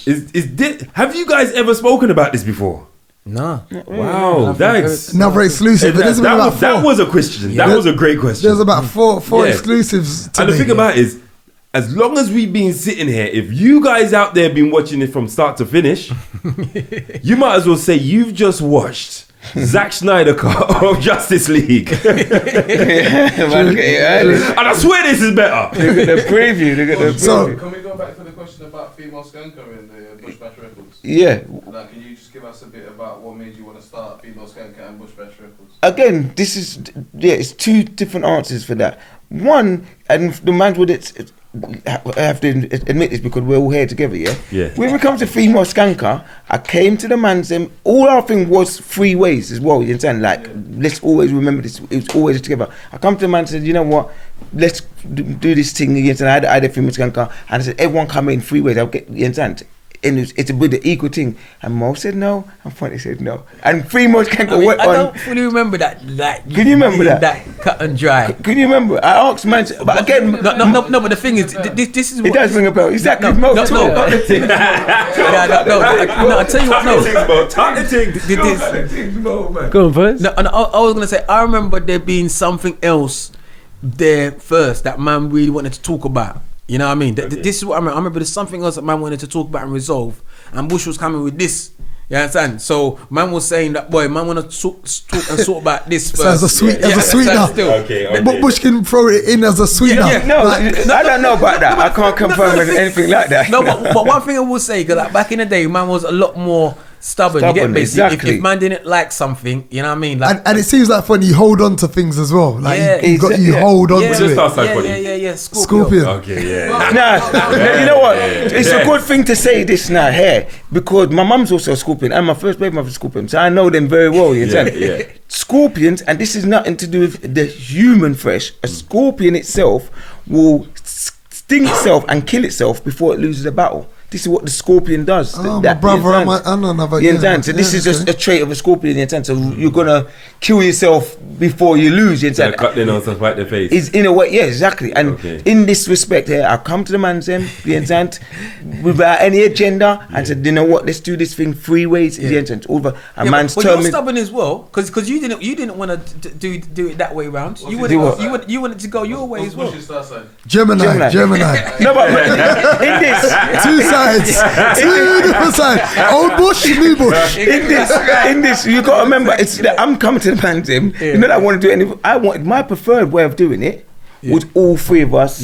have you guys ever spoken about this before? No. Wow, that's another exclusive. That was a question. That was a great question. There's about four exclusives. And the thing about it is, as long as we've been sitting here, if you guys out there been watching it from start to finish, you might as well say you've just watched Zack Snyder cut of Justice League. And I swear this is better. Look at the preview. So, can we go back to the question about female skanker in the Bush Bash Records? Yeah. Like, can you just give us a bit about what made you want to start female skanker and Bush Bash Records? Again, this is it's two different answers for that. One, and the man would I have to admit this because we're all here together, yeah? When it comes to female skanker, I came to the man's and all our thing was 3 ways as well, you understand? Like, let's always remember this, it was always together. I come to the man and said, you know what, let's do this thing, you understand? I had a female skanker, and I said, everyone come in 3 ways, I'll get, you understand? And it's a bit of equal thing. And Mo said no, and Fonty said no. And 3 months can't go went on. I don't fully remember that. Can you remember that? That cut and dry. Can you remember? I asked man, but again, no. But the thing is, this is what it does ring a bell. Exactly. No. I tell you what, no. Go on first. No, I was gonna say, I remember there being something else there first that man really wanted to talk about. You know what I mean? This is what I remember. There's something else that man wanted to talk about and resolve, and Bush was coming with this. You understand? So man was saying that, boy, man want to talk and sort about this first. So as a sweetener. Okay. But Bush can throw it in as a sweetener. No, I don't know about that. I can't confirm anything like that. No, but one thing I will say, because like back in the day, man was a lot more stubborn. You get basically exactly. if man didn't like something, you know what I mean? Like, and it seems like when you hold on to things as well. Like you hold on to it. Yeah. Scorpion. Okay, you know what? It's a good thing to say this now here because my mum's also a scorpion and my first baby mother's a scorpion, so I know them very well. You understand? Scorpions, and this is nothing to do with the human flesh. A scorpion itself will sting itself and kill itself before it loses a battle. This is what the scorpion does. Oh, my brother, I know about you. So this is just a trait of a scorpion. You understand? So you're gonna kill yourself before you lose. You understand? Cut them on some right the face. Is in a way, yeah, exactly. And in this respect, here, I come to the man's you understand, without any agenda, and said, you know what? Let's do this thing 3 ways. You understand? Over a man's but you're stubborn as well, because you didn't want to do it that way round. You wanted to go your way as well. Gemini. No, but in this 2 sides. 2 different sides. Old Bush, new Bush. In this, you got to remember, it's that I'm coming to the man, Tim. You know that I want to do anything. I want my preferred way of doing it was all 3 of us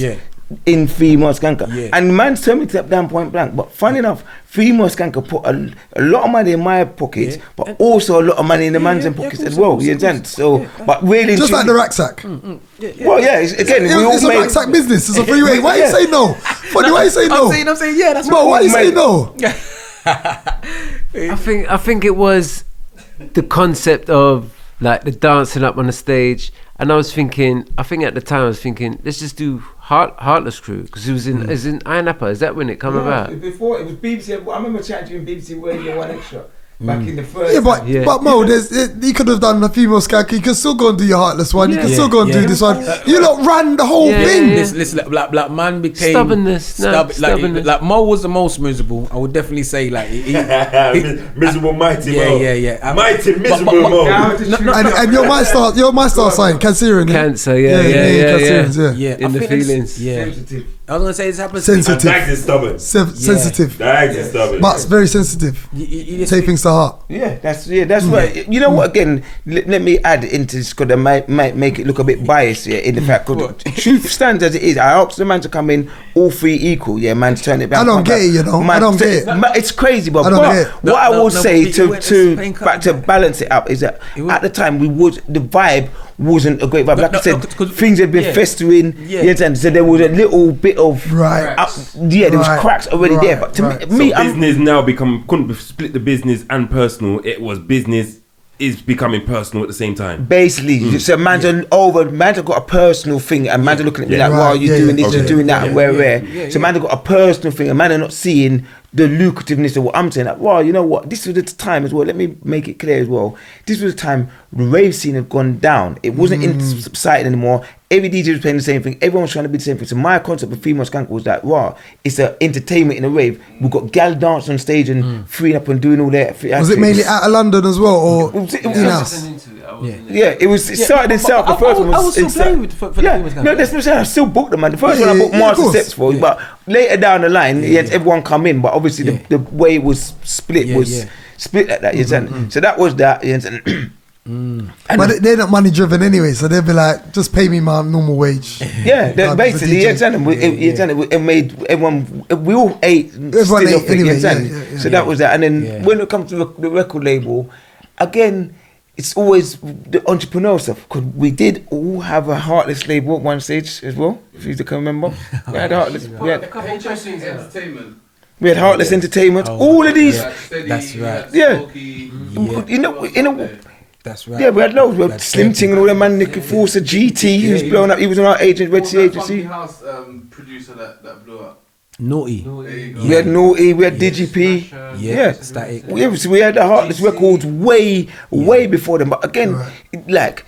in female skanker. And the man told me to step down point blank. But funny enough, female skanker put a lot of money in my pockets, but also a lot of money in the man's pockets as well. You understand? So, but really, just like the rucksack. Well, again, it's a rucksack business. It's a 3-way. Why you say no? Funny, why you say no? I'm saying yeah. That's why you say no? I think it was the concept of like the dancing up on the stage, and I think at the time I was thinking, let's just do Heartless Crew, because it was in Iron Apple. Is that when it come about? Before it was BBC. I remember chatting to you in BBC Radio 1 Extra, back in the first. Yeah, but Mo, you could have done a female skank. You can still go and do your Heartless one. You can still go and do this one. You lot ran the whole thing. Listen, like man became stubbornness. Like Mo was the most miserable. I would definitely say like miserable, mighty Mo. Yeah. Mighty miserable Mo. And your might star sign, Cancerian. Cancer, yeah. In the feelings. Sensitive. I was gonna say this happens. Sensitive. Dagz is stubborn. Sensitive. Dagz is stubborn. But it's very sensitive. Take things to heart. Yeah, that's right. You know what? Again, let me add into this because I might make it look a bit biased. Yeah, in the fact, because truth stands as it is. I asked the man to come in all three equal. Yeah, man, to turn it back. I don't get it. You know, I don't get it. It's crazy, but what I will say to balance it up is that at the time the vibe wasn't a great vibe. Like I said, things had been festering. So there was a little bit of there was cracks already there. But to me, business now couldn't split the business and personal. It was business is becoming personal at the same time. Basically, so man's got a personal thing, and man's looking at me like, "Wow, you're doing this, you're doing that, and where." So man's got a personal thing, and man are not seeing the lucrativeness of what I'm saying. Like, well, you know what? This was the time as well. Let me make it clear as well. This was the time the rave scene had gone down. It wasn't exciting anymore. Every DJ was playing the same thing. Everyone was trying to be the same thing. So my concept of female skank was that, wow, it's an entertainment in a rave. We've got gal dance on stage and freeing up and doing all that. Was it mainly out of London as well, or it started itself. The first one was still playing with for the female skank. No, that's not saying I still booked them, man. The first one I booked Master Steps for, but later down the line, everyone come in. But obviously the way it was split was split like that. So that was that. But they're not money driven anyway, so they'll be like, just pay me my normal wage. They're basically it made everyone. We all ate. Everyone ate anyway. So that was that. And then when it comes to the record label, again, it's always the entrepreneur stuff. Because we did all have a Heartless label at one stage as well. If you can remember, we had Heartless. We had Entertainment. We had Heartless Entertainment. All of these. That's right. You know. That's right. Yeah, we had loads. We had Slim Ting and all that man. Nicky Force, GT, he was blowing up. He was on our agent, Red Sea Agency. House producer that blew up. Naughty. We had Naughty. We had DGP. Static. We had the Heartless records way before them. But again, like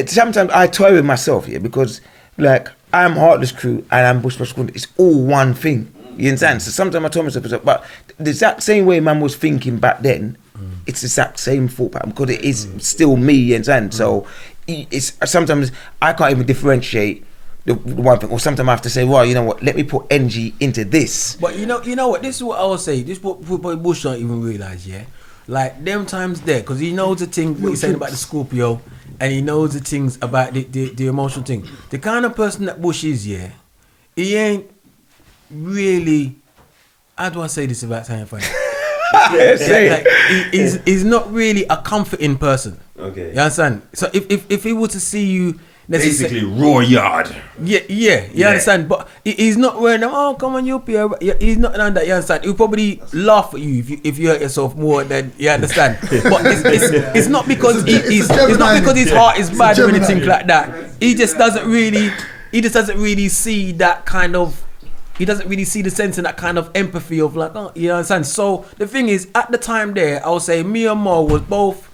sometimes I toy with myself because like I'm Heartless Crew and I'm Bush Squad. It's all one thing. You understand? So sometimes I told myself, but the exact same way man was thinking back then. It's the exact same thought pattern because it is still me, you understand? So it's sometimes I can't even differentiate the one thing, or sometimes I have to say, well, you know what? Let me put energy into this. But you know what? This is what I will say. This is what Bush don't even realize. Like them times there, because he knows the thing what he's saying about the Scorpio, and he knows the things about the emotional thing. The kind of person that Bush is, he ain't really. How do I say this about saying funny? He's not really a comforting person. Okay. You understand? So if he were to see you basically raw yard. You understand? But he's not wearing them, oh come on, you'll be he's not on that, you understand? He'll probably laugh at you if you hurt yourself more than you understand. But it's not because it's not because his heart is bad or anything like that. He just doesn't really see that kind of. He doesn't really see the sense in that kind of empathy of like, oh, you understand? So the thing is, at the time there, I would say me and Mo was both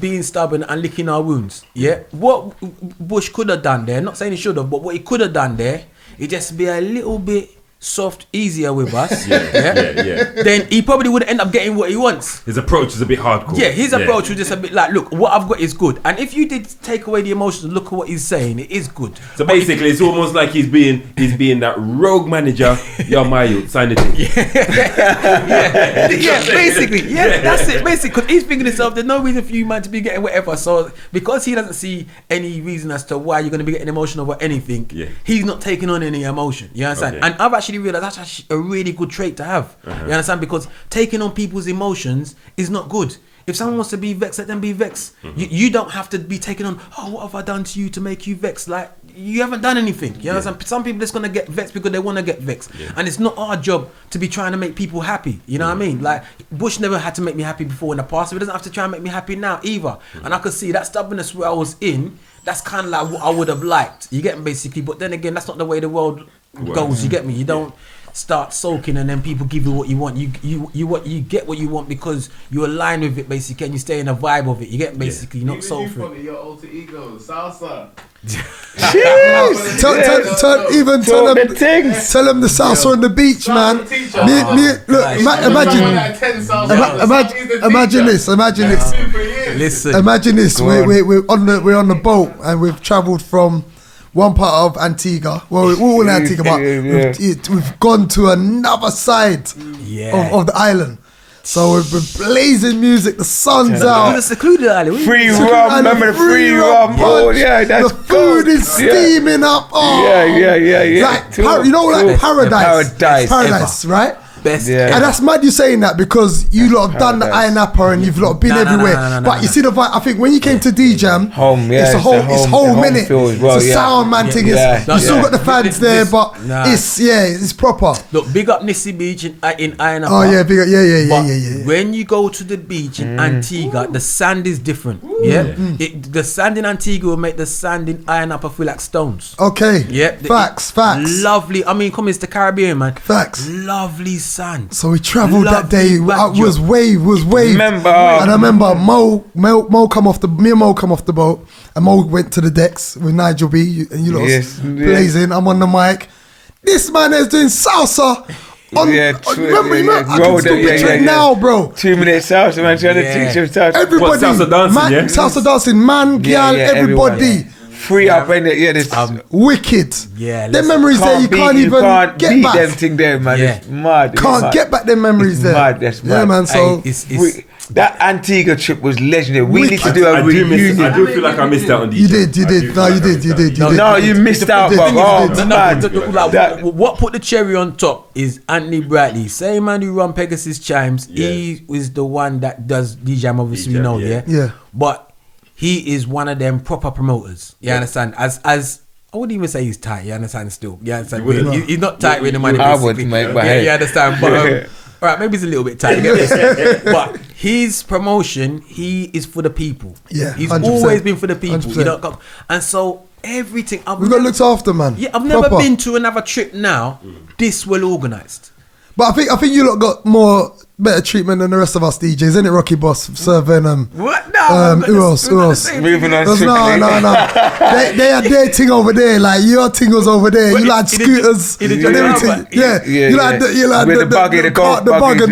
being stubborn and licking our wounds. Yeah. What Bush could have done there, not saying he should have, but what he could have done there, it just be a little bit soft, easier with us. Then he probably would end up getting what he wants. His approach is a bit hardcore. Yeah, his approach was just a bit like, look, what I've got is good. And if you did take away the emotions, look at what he's saying, it is good. So but basically, it's almost like he's being that rogue manager. Yo, Mayu, sign it in. Basically, that's it. Basically, because he's thinking himself, there's no reason for you, man, to be getting whatever. So because he doesn't see any reason as to why you're going to be getting emotional about anything, he's not taking on any emotion. You understand? Okay. And I've actually realized that's actually a really good trait to have. You understand? Because taking on people's emotions is not good. If someone wants to be vexed, let them be vexed. You don't have to be taking on, oh, what have I done to you to make you vexed? Like, you haven't done anything. You understand? Some people just gonna get vexed because they want to get vexed. And it's not our job to be trying to make people happy. You know what I mean? Like, Bush never had to make me happy before in the past, so he doesn't have to try and make me happy now either. And I could see that stubbornness where I was in, that's kind of like what I would have liked. You get me, basically? But then again, that's not the way the world goes. You get me? You don't start soaking, and then people give you what you want. You get what you want because you align with it basically, and you stay in a vibe of it. You get basically not soul through. Your alter ego, salsa. Jeez. Tell them the salsa on the beach, man. Imagine this. Listen. Imagine this. We're on the boat and we've travelled from one part of Antigua. Well, we're all in Antigua, but we've gone to another side of the island. So we've been blazing music, the sun's out. It's a secluded island. Free rum, remember the free rum? Oh, yeah, that's the food is steaming up. Oh, yeah. Like, like paradise, right? Best. Yeah. And that's mad you saying that because you lot have done the Iron Apple and you've lot been everywhere. But you see the vibe. I think when you came to D-Jam, it's a whole minute. It's a sound man thing. You still got the fans there, but it's proper. Look, big up Nissi Beach in Iron Apple. Oh yeah, big up, yeah. When you go to the beach in Antigua, the sand is different. The sand in Antigua will make the sand in Iron Apple feel like stones. Okay. Yeah. Facts. Lovely. I mean, come it's the Caribbean, man. Facts. Lovely sand. So we travelled that day. It was wave. Remember, and I remember Mo come off the boat, and Mo went to the decks with Nigel B. And you lot blazing. I'm on the mic. This man is doing salsa. Remember, I can still picture it now, bro. 2 minutes salsa, man. Trying to teach him salsa. Everybody, salsa dancing, salsa dancing, man, girl, everybody. Free up in it, this wicked. Yeah, them memories there, you can't even get back. Them thing there, man. It's mad. Can't get back them memories there. Mad, that's mad. Yeah, man. So that Antigua trip was legendary. We need to do a reunion. I do feel like I missed out on these. You did. No, you did. No, you missed out, bro. What put the cherry on top is Anthony Bradley, same man who run Pegasus Chimes. He is the one that does D-Jam, obviously, you know, yeah. But he is one of them proper promoters. You understand? As I wouldn't even say he's tight. You understand? Still, you understand? He's not tight with the money. I would, mate. But you understand? But all right, maybe he's a little bit tight. But his promotion, he is for the people. Yeah, he's 100%. always been for the people. You know, and so everything we got looked after, man. Yeah, I've never been to another trip now this well organised. But I think you lot got better treatment than the rest of us DJs, isn't it, Rocky Boss? Serving what? No. Who else? Moving on. No. They had their thing over there, like your thing was over there. You like scooters and everything. Yeah. You like the bug and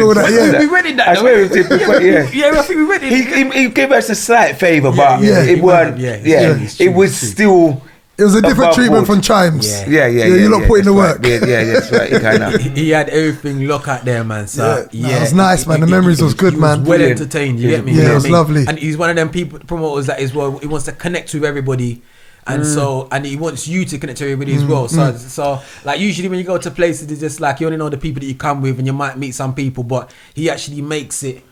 all that. Yeah. We read that. I swear we did before. Yeah, I think we read it. He gave us a slight favour, but it weren't. It was still. It was a different treatment from Chimes. Yeah. You lot put in the work. Yeah, that's right. He had everything locked out there, man. So it was nice, man. The memories was good, man. Well entertained, you get me? Yeah, it was lovely. And he's one of them promoters that is he wants to connect with everybody. And and he wants you to connect to everybody as well. So like usually when you go to places, it's just like you only know the people that you come with, and you might meet some people, but he actually makes it.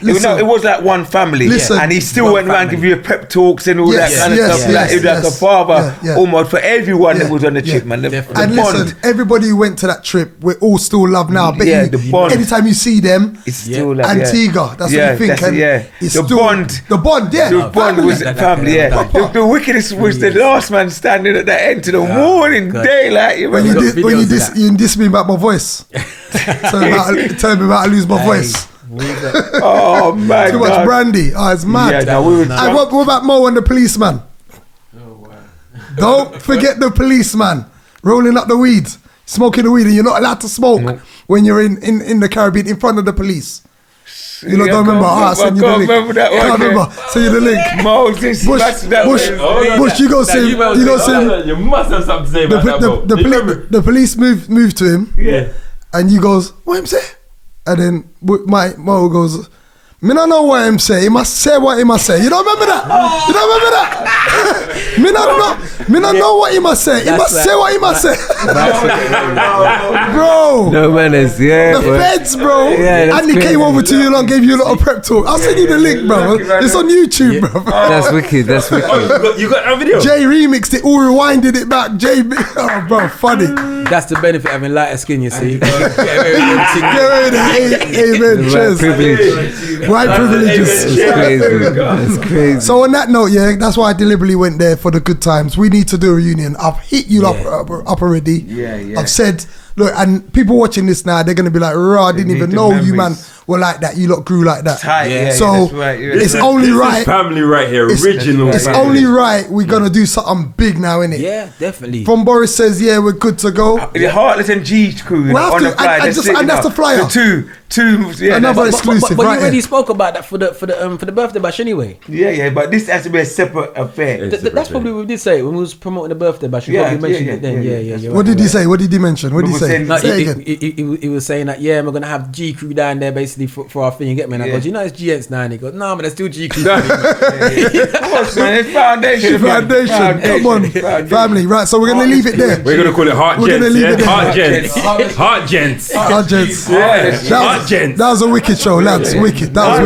It was like one family, and he still went around give you pep talks and all that kind of stuff. He was like a father almost for everyone that was on the trip, man. And listen, everybody who went to that trip, we're all still love now. But the bond. Anytime you see them, it's still like Antigua. That's what you think. The bond. The bond, The bond was family, The wickedest was the last man standing at the end to the morning daylight. When you diss me about my voice, tell me about I lose my voice. Oh man! Too much brandy. Oh, it's mad. What about Mo and the policeman? Oh wow! Don't forget the policeman rolling up the weed, smoking the weed, and you're not allowed to smoke when you're in the Caribbean in front of the police. You don't remember? I send you the link. Can't remember. Send you the link. Moses, Bush, you go see him. You must have something to say about that. The police moved to him. Yeah. And he goes, "What him say?" And then my Mo goes, "Me don't know what him say. He must say what he must say." You don't remember that? Me don't know what he must say. He must say what he must say. Bro. No manners, The feds, bro. Yeah, and he came over to you and gave you a lot of prep talk. I'll send you the link, bro. It's on YouTube, bro. That's wicked. You got that video? Jay remixed it, all rewinded it back. Oh, bro, funny. That's the benefit of having lighter skin, you see. Amen. Cheers. White privileges. That's crazy. So on that note, that's why I deliberately went there for the good times. We need to do a reunion. I've hit you up already. Yeah. I've said look, and people watching this now, they're gonna be like, "Raw, I didn't even know you, man, were like that. You lot grew like that." So it's only right. Family right here, original. It's only right. We're gonna do something big now, innit? Yeah, definitely. From Boris says, yeah, we're good to go. The Heartless and GCrew on the flyer. And that's the flyer. Two. Yeah, another exclusive. But you already spoke about that for the birthday bash anyway. Yeah. But this has to be a separate affair. That's probably what we did say when we was promoting the birthday bash. We mentioned it then. Yeah. What did he say? What did he mention? What did he say? Say again. He was saying that we're gonna have GCrew down there basically for our thing. You get me? And I goes, you know, it's GEnts now. And he goes, no, but there's still GCrew. Of course, man. It's foundation. Come on, family. Right. So we're gonna leave it there. We're gonna call it Heart Gents. Heart Gents. Yeah. That was a wicked show, lads. Wicked. That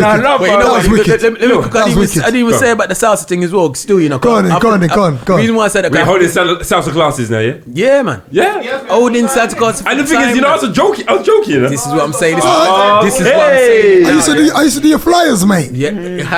was wicked. I didn't even say about the salsa thing as well. Still, you know. Go on. The reason why I said that. We're holding salsa classes now, yeah? Yeah, man. Yeah. Holding salsa classes. And the thing is, you know, I was joking. You know? This is what I'm saying. This is what I'm saying. I used to do your flyers, mate. Yeah.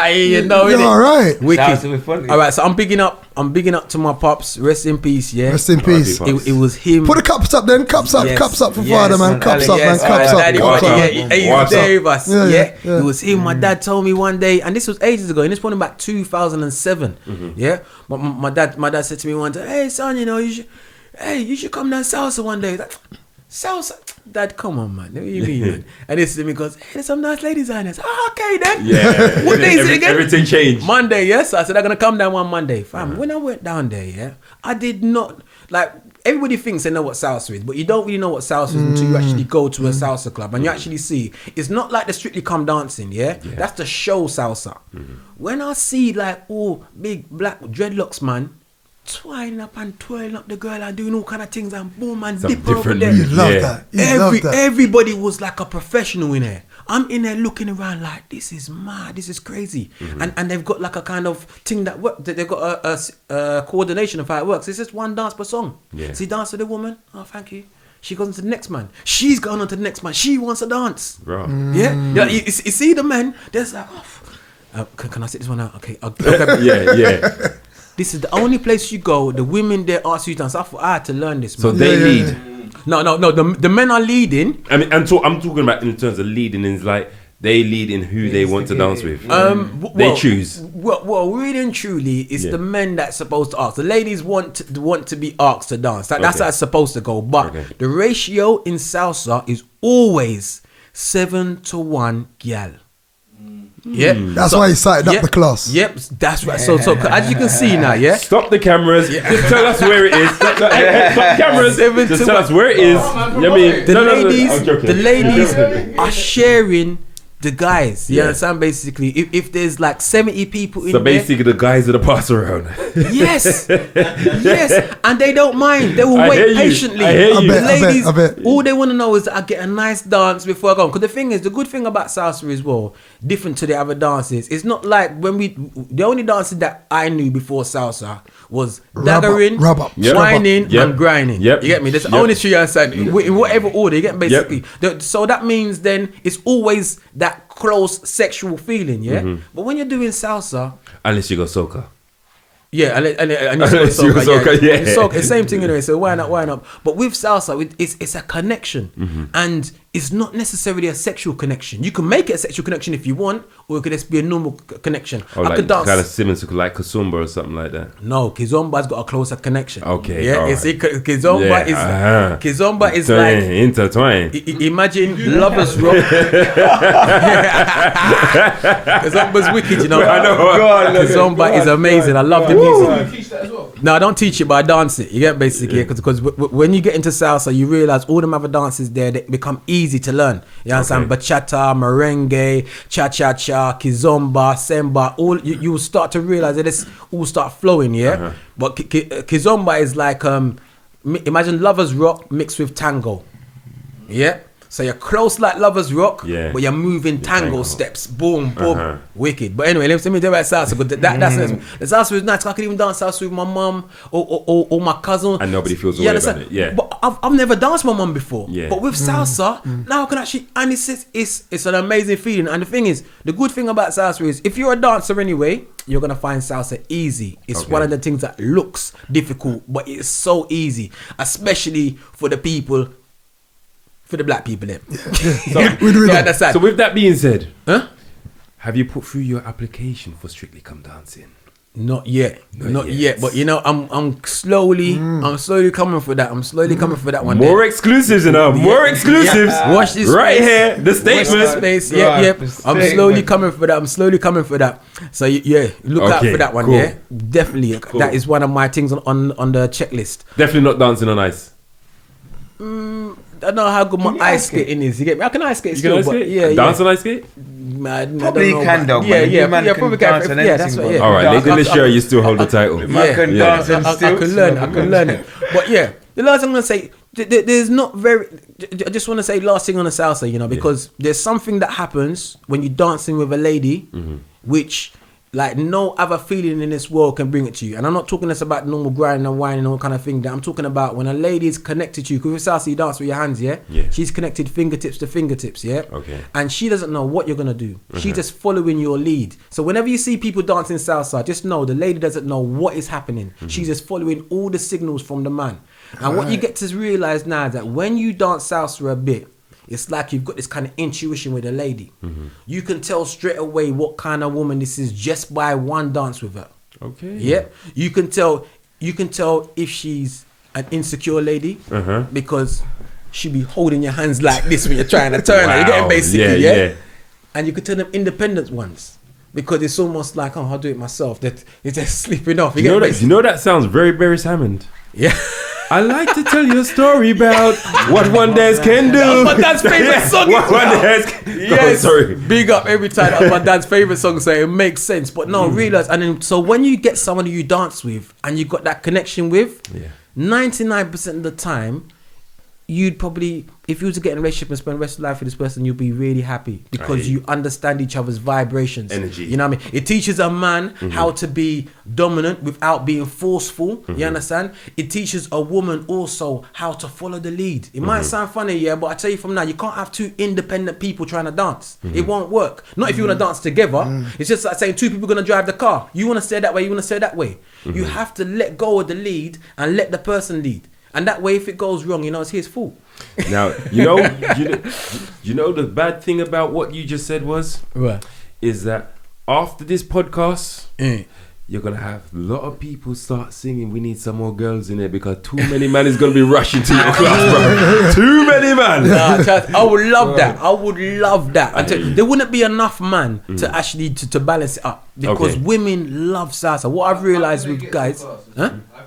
You know it. All right. Wicked. All right. So I'm bigging up to my pops. Rest in peace. Yeah. Rest in peace. It was him. Put the cups up then. Cups up for father, man. Cups up, man. Cups up. He was there with us. Yeah. It was him. My dad told me one day, and this was ages ago, and this was back 2007. Yeah. My dad said to me one day, "Hey son, you know, you should come down salsa one day." Like, salsa, Dad, come on, man. What do you mean, man? And this to me goes, "Hey, there's some nice ladies on this." Okay then. Yeah. What day is it again? Everything changed. Monday, yes. I said I'm gonna come down one Monday. Fam, when I went down there, yeah, I did not like. Everybody thinks they know what salsa is, but you don't really know what salsa is until you actually go to a salsa club and you actually see. It's not like the Strictly Come Dancing, yeah? That's the show salsa. When I see like all big black dreadlocks, man, twining up and twirling up the girl and doing all kind of things and boom and dip over there. You love that. Everybody was like a professional in there. I'm in there looking around like, this is mad, this is crazy. And they've got like a kind of thing that works. They've got a coordination of how it works. It's just one dance per song. Yeah. So you dance with the woman, oh, thank you. She goes on to the next man. She's going on to the next man. She wants to dance. Right. Yeah? You see the men, there's like, can I sit this one out? Okay. Yeah. This is the only place you go. The women there ask you to dance. I thought I had to learn this. So they lead. No. The men are leading. I mean, I'm talking about in terms of leading. Is like they lead in who they want to dance with. They choose. Well, really and truly, it's the men that's supposed to ask. The ladies want to be asked to dance. That's how it's supposed to go. But the ratio in salsa is always 7-to-1 gal. Yeah, that's why he started up the class. Yep, that's right. So as you can see now, stop the cameras. Just tell us where it is. Stop the cameras. Just tell us where it is. The ladies are sharing the guys. You understand? Basically, if there's like 70 people in there. So basically, the guys are the pass around. Yes, and they don't mind. They will wait patiently. I hear you. The ladies, all they want to know is that I get a nice dance before I go. Because the thing is, the good thing about salsa as well, different to the other dances, it's not like the only dances that I knew before salsa was daggering, whining, and grinding. You get me? That's the only three I said in whatever order. You get me? Basically. So that means then it's always that close sexual feeling, But when you're doing salsa, unless you go soca. Yeah, and it's soca, it's same thing anyway. So why not? But with salsa, it's a connection, and it's not necessarily a sexual connection. You can make it a sexual connection if you want, or it could just be a normal connection. Or I could dance kind of similar to like Kizomba or something like that. No, Kizomba's got a closer connection. Okay, Kizomba is like intertwined. Imagine Lovers Rock. Kizomba's wicked, you know. I know. Kizomba is amazing. I love the music. Teach that as well? No, I don't teach it, but I dance it. You get basically because when you get into salsa, you realize all them other dances there they become easy to learn. You understand? Bachata, merengue, cha-cha-cha, kizomba, semba. All you will start to realize that this all start flowing. Yeah, but kizomba is like imagine Lovers Rock mixed with tango. Yeah. So you're close like Lovers Rock, but you're moving tango steps. Boom, boom, wicked. But anyway, let me tell you about salsa. But that's the salsa is nice. I can even dance salsa with my mum or my cousin. And nobody feels away about it. Yeah. But I've never danced with my mum before. Yeah. But with salsa, now I can actually, and it's an amazing feeling. And the thing is, the good thing about salsa is, if you're a dancer anyway, you're gonna find salsa easy. It's one of the things that looks difficult, but it's so easy, especially for the people for the black people then. So with that being said, have you put through your application for Strictly Come Dancing? Not yet. But you know, I'm slowly coming for that. I'm slowly coming for that one. More exclusives, you know. More exclusives. Watch this right here. The statement. I'm slowly coming for that. So look out for that one. Cool. Yeah, definitely. Cool. That is one of my things on the checklist. Definitely not dancing on ice. I don't know how good my ice skating is. You get me? I can ice skate still, but dance on ice skate. Probably can though. Probably can. Yeah, that's right. Yeah. All right, Lady Lashare, you still hold the title. I can dance and still. I can learn it. But yeah, the last thing I'm gonna say, there's not very. I just want to say last thing on the salsa, you know, because there's something that happens when you're dancing with a lady, which. Like no other feeling in this world can bring it to you. And I'm not talking this about normal grinding and whining and all kind of thing. That I'm talking about when a lady is connected to you. Because with salsa, you dance with your hands, yeah? She's connected fingertips to fingertips, yeah? Okay. And she doesn't know what you're going to do. She's just following your lead. So whenever you see people dancing salsa, just know the lady doesn't know what is happening. She's just following all the signals from the man. And what you get to realize now is that when you dance salsa a bit, it's like you've got this kind of intuition with a lady. You can tell straight away what kind of woman this is just by one dance with her. Okay. Yeah. You can tell if she's an insecure lady because she be holding your hands like this when you're trying to turn her. You're getting basically, yeah. And you can tell them independent ones. Because it's almost like, I'll do it myself. That it's just slipping off. You know that sounds very Barry Hammond. Yeah. I like to tell you a story about what one dance can do. My dad's favorite song. What one dance can Yes. Sorry. Big up every time. That's my dad's favorite song, so it makes sense. But no, realize. And then, so when you get someone who you dance with and you got that connection with, 99% of the time, you'd probably, if you were to get in a relationship and spend the rest of life with this person, you'll be really happy because you understand each other's vibrations. Energy. You know what I mean? It teaches a man how to be dominant without being forceful. You understand? It teaches a woman also how to follow the lead. It might sound funny, but I tell you from now, you can't have two independent people trying to dance. It won't work. Not if you want to dance together. It's just like saying two people are going to drive the car. You want to stay that way, you want to stay that way. You have to let go of the lead and let the person lead. And that way, if it goes wrong, you know, it's his fault. Now, you know the bad thing about what you just said is that after this podcast, you're going to have a lot of people start singing, we need some more girls in there because too many men is going to be rushing to your class, bro. Too many men. I would love that. I would love that. There wouldn't be enough man to actually to balance it up because women love salsa. What I've realized with guys...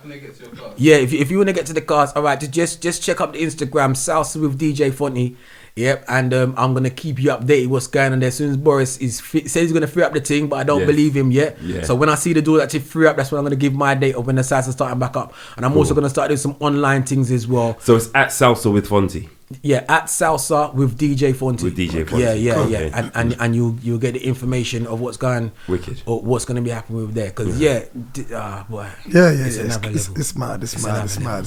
Can they get to your class? Yeah, if you want to get to the class, all right, just check up the Instagram, Salsa with DJ Fonty. Yep, and I'm gonna keep you updated what's going on there. As soon as Boris says he's gonna free up the thing, but I don't believe him yet. Yeah. So when I see the door actually free up, that's when I'm gonna give my date of when the Salsa's starting back up. And I'm also gonna start doing some online things as well. So it's at Salsa with Fonty. Yeah, at Salsa with DJ Fonty. With DJ Fonty. Yeah. Okay. And you'll get the information of what's going, wicked, or what's gonna be happening with there. Because boy, it's mad.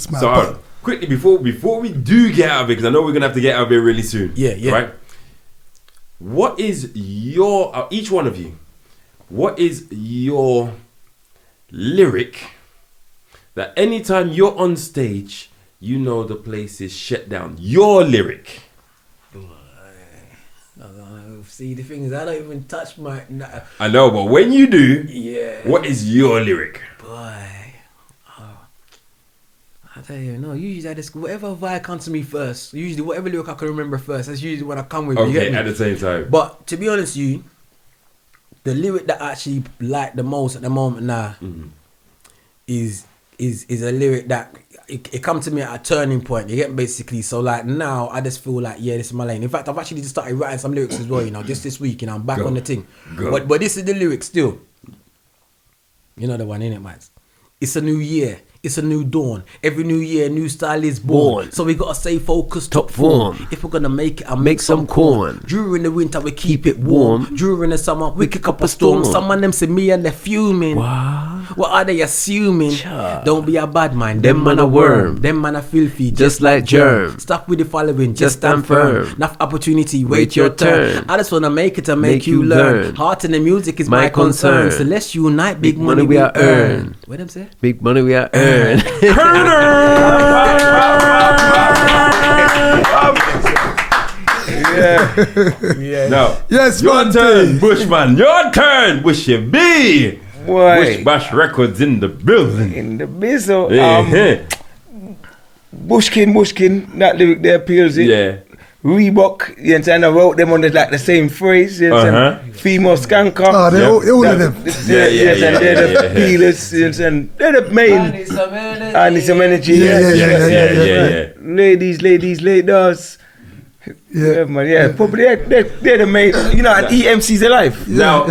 So quickly before we do get out of it, because I know we're gonna have to get out of it really soon. Yeah. Right. What is your each one of you? What is your lyric that anytime you're on stage, you know the place is shut down? Your lyric. See, the thing is, I don't even touch my... I know, but when you do, what is your lyric? Boy, I tell you, no, usually I just, whatever vibe comes to me first, usually whatever lyric I can remember first, that's usually when I come with. Okay, at the same time. But to be honest with you, the lyric that I actually like the most at the moment now is a lyric that it come to me at a turning point. You get basically. So like now I just feel like this is my lane. In fact, I've actually just started writing some lyrics as well. You know, just this week. You know, I'm back on the thing. But this is the lyric still. You know the one, innit, Max? It's a new year. It's a new dawn. Every new year, new style is born. So we gotta stay focused, top form. If we're gonna make it, I'll make some corn. During the winter, we keep it warm. During the summer, we kick up a storm. Some of them see me and they're fuming. What are they assuming? Don't be a bad mind. Them man a worm. Them man a filthy, just like germ. Stuck with the following, just stand firm. Enough opportunity, wait your turn. I just wanna make it to make you learn. Heart in the music is my concern. So let's unite, big money we are earn. What them say? Big money we are earn. Yeah. Now, yes, your turn, Bushman. Your turn, Bush you be. Bush Bash Records in the building. In the bizzle. Bushkin, that lyric there appeals it. Yeah. Reebok, you understand? I wrote them on the same phrase. You understand? Female skanker. Oh, they're all of them. They're the peelers. You understand? They're the main. I need some energy. Yeah. Ladies. Yeah, man. Yeah, probably they're the main. You know, and EMC's alive. Now.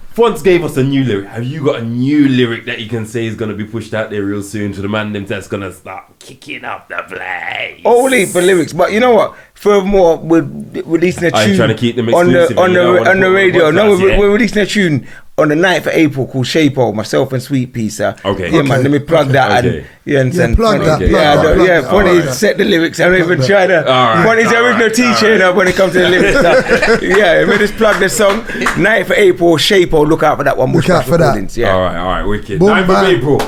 Fonts gave us a new lyric. Have you got a new lyric that you can say is going to be pushed out there real soon to the man them that's going to start kicking up the place? Only for lyrics, but you know what? Furthermore, we're releasing a tune trying to keep them on the radio. No, we're releasing a tune on the 9th of April called Shapo, myself and Sweet Pea. Okay. Yeah, man, let me plug that. Okay. And plug that. Funny set the lyrics. I don't even try to. Funny's the original teacher when it comes to the lyrics. Let me just plug the song. 9th of April, Shapo. Look out for that one. Look out for that. Yeah. All right, wicked. Boom, 9th of April.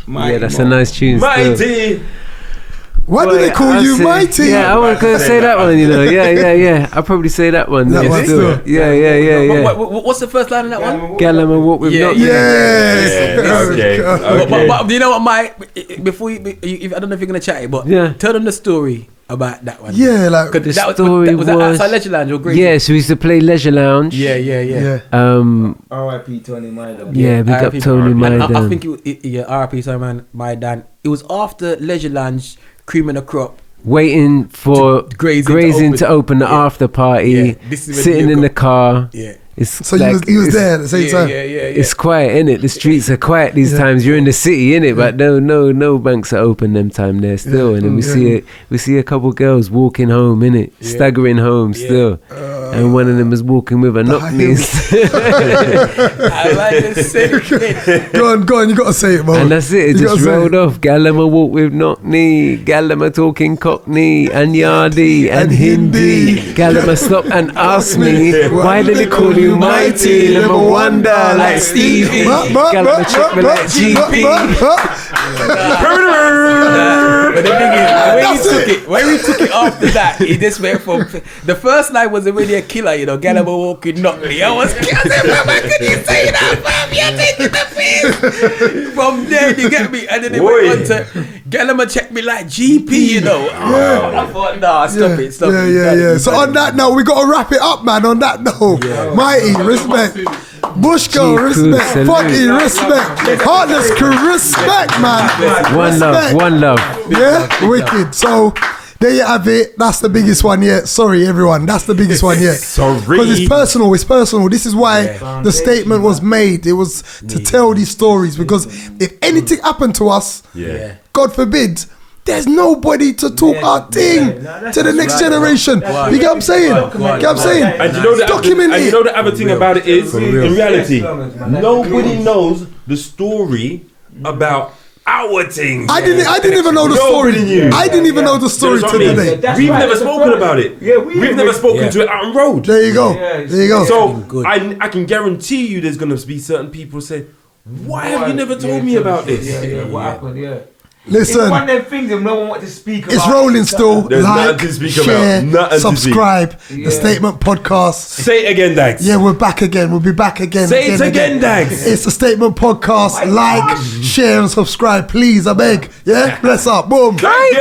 Yeah, that's a nice tune. Mighty. Why do they call you Mighty? Yeah, I was going to say that one, you know. Yeah. I'll probably say that one. That one still. Yeah. What's the first line of that one? Gallama walk with not. Yes. Okay. But do you know what, Mike? Before I don't know if you're going to chat it, but tell them the story about that one. Yeah, like the story was outside Leisure Lounge or Great? Yeah, so we used to play Leisure Lounge. Yeah. R.I.P. Tony Maidan. Yeah, big up Tony Maidan. I think R.I.P. Tony Maidan. It was after Leisure Lounge, Cream and the Crop. Waiting for Grazing to open the after party. Sitting in the car. Yeah. So like, he was there at the same time. Yeah. It's quiet, innit? The streets are quiet these times. You're in the city, innit? But no banks are open them time there still. And then we see a couple girls walking home, innit? Staggering home still. And one of them is walking with a knock knees. I like to say it. Go on, you gotta say it, man. And that's it. It just rolled off. Gallama walk with knock knee. Gallama talking cockney and yardie and Hindi. Gallama stop and ask me, why did they call you Mighty? Let me wonder like Stevie. Gallama check me like GP. But the thing is, when we took it after that, he just went from the first line was already a killer, you know. Gallama walking knock me. I was killing could you say that, fam? You're taking the piss. From there, you get me, and then it went on to Gallama check me like GP, you know. I thought, nah, stop it. Yeah. So on that note, we gotta wrap it up, man. On that note, Mighty, respect. Bushko, respect. Foggy, respect. Heartless crew, respect, man. One love. Yeah, wicked. So there you have it. That's the biggest one yet. Sorry, everyone. That's the biggest one yet. Sorry. Because it's personal. This is why the statement was made. It was to tell these stories. Because if anything happened to us, God forbid, there's nobody to talk our thing to the next generation. You get what I'm saying? And you know the other thing about it is, in reality, nobody knows the story about our things. I didn't even know the story. I didn't even know the story to today. We've never spoken about it. We've never spoken to it out on road. There you go. So I can guarantee you there's going to be certain people who say, why have you never told me about this? What happened, Listen, it's one of them things that no one wants to speak about. It's rolling still. There's like, share, subscribe. The Statement Podcast. Say it again, Dagz. Yeah, we're back again. We'll be back again. Say it again, Dagz. It's the Statement Podcast. Like, share, and subscribe, please. I beg. Yeah, bless up. Boom. Thank you.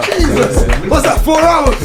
Jesus. What's that? 4 hours?